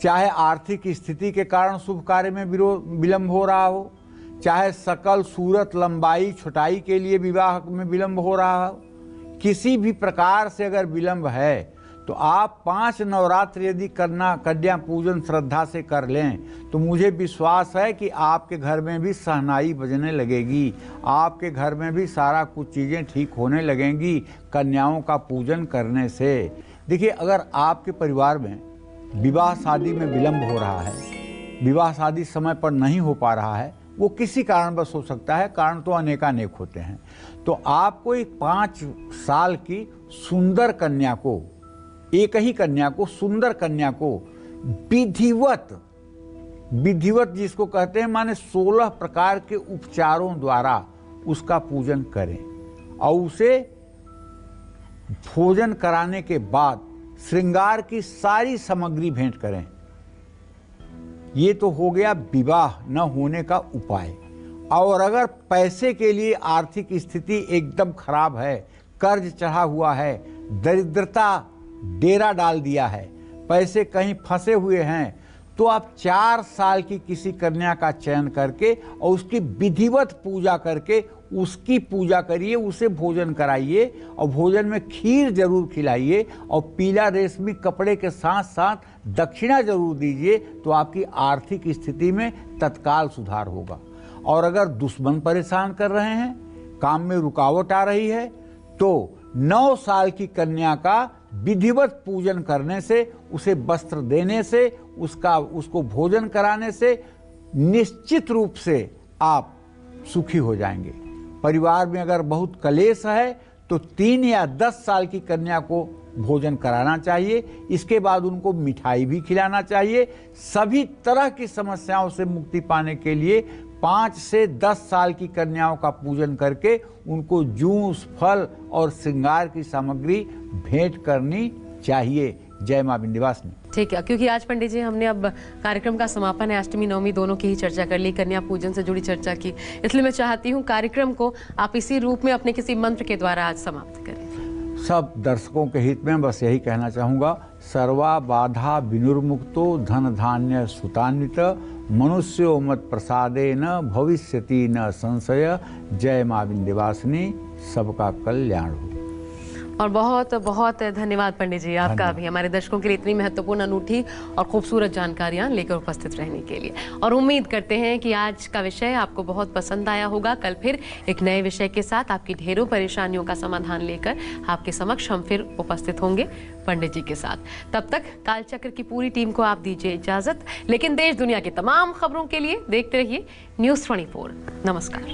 चाहे आर्थिक स्थिति के कारण शुभ कार्य में विलंब हो रहा हो, चाहे सकल सूरत लंबाई छोटाई के लिए विवाह में विलंब हो रहा हो, किसी भी प्रकार से अगर विलंब है तो आप 5 नवरात्र यदि कन्या पूजन श्रद्धा से कर लें तो मुझे विश्वास है कि आपके घर में भी सहनाई बजने लगेगी, आपके घर में भी सारा कुछ चीज़ें ठीक होने लगेंगी कन्याओं का पूजन करने से। देखिए, अगर आपके परिवार में विवाह शादी में विलंब हो रहा है, विवाह शादी समय पर नहीं हो पा रहा है, वो किसी कारणवश हो सकता है, कारण तो अनेकानेक होते हैं, तो आपको एक 5 साल की सुंदर कन्या को, एक ही कन्या को, सुंदर कन्या को विधिवत जिसको कहते हैं, माने 16 प्रकार के उपचारों द्वारा उसका पूजन करें और उसे भोजन कराने के बाद श्रृंगार की सारी सामग्री भेंट करें। ये तो हो गया विवाह न होने का उपाय। और अगर पैसे के लिए आर्थिक स्थिति एकदम खराब है, कर्ज चढ़ा हुआ है, दरिद्रता डेरा डाल दिया है, पैसे कहीं फंसे हुए हैं, तो आप 4 साल की किसी कन्या का चयन करके और उसकी विधिवत पूजा करके उसकी पूजा करिए, उसे भोजन कराइए और भोजन में खीर जरूर खिलाइए और पीला रेशमी कपड़े के साथ साथ दक्षिणा जरूर दीजिए, तो आपकी आर्थिक स्थिति में तत्काल सुधार होगा। और अगर दुश्मन परेशान कर रहे हैं, काम में रुकावट आ रही है, तो 9 साल की कन्या का विधिवत पूजन करने से, उसे वस्त्र देने से, उसको भोजन कराने से निश्चित रूप से आप सुखी हो जाएंगे। परिवार में अगर बहुत कलेश है तो 3 या 10 साल की कन्या को भोजन कराना चाहिए, इसके बाद उनको मिठाई भी खिलाना चाहिए। सभी तरह की समस्याओं से मुक्ति पाने के लिए 5 से 10 साल की कन्याओं का पूजन करके उनको जूस, फल और श्रृंगार की सामग्री भेंट करनी चाहिए। जय मां विंध्यवासिनी। ठीक है, क्योंकि आज पंडित जी हमने अब कार्यक्रम का समापन है, अष्टमी नवमी दोनों की ही चर्चा कर ली, कन्या पूजन से जुड़ी चर्चा की, इसलिए मैं चाहती हूँ कार्यक्रम को आप इसी रूप में अपने किसी मंत्र के द्वारा आज समाप्त करें। सब दर्शकों के हित में बस यही कहना चाहूँगा, सर्वा बाधा विनुर्मुक्तो धन धान्य सुतान्वित मनुष्यो मत प्रसादेन भविष्यति न संशय। जय मां विंध्यवासिनी, सबका कल्याण हो। और बहुत बहुत धन्यवाद पंडित जी आपका भी हमारे दर्शकों के लिए इतनी महत्वपूर्ण, अनूठी और खूबसूरत जानकारियां लेकर उपस्थित रहने के लिए। और उम्मीद करते हैं कि आज का विषय आपको बहुत पसंद आया होगा। कल फिर एक नए विषय के साथ आपकी ढेरों परेशानियों का समाधान लेकर आपके समक्ष हम फिर उपस्थित होंगे पंडित जी के साथ। तब तक कालचक्र की पूरी टीम को आप दीजिए इजाजत, लेकिन देश दुनिया की तमाम खबरों के लिए देखते रहिए News 24। नमस्कार।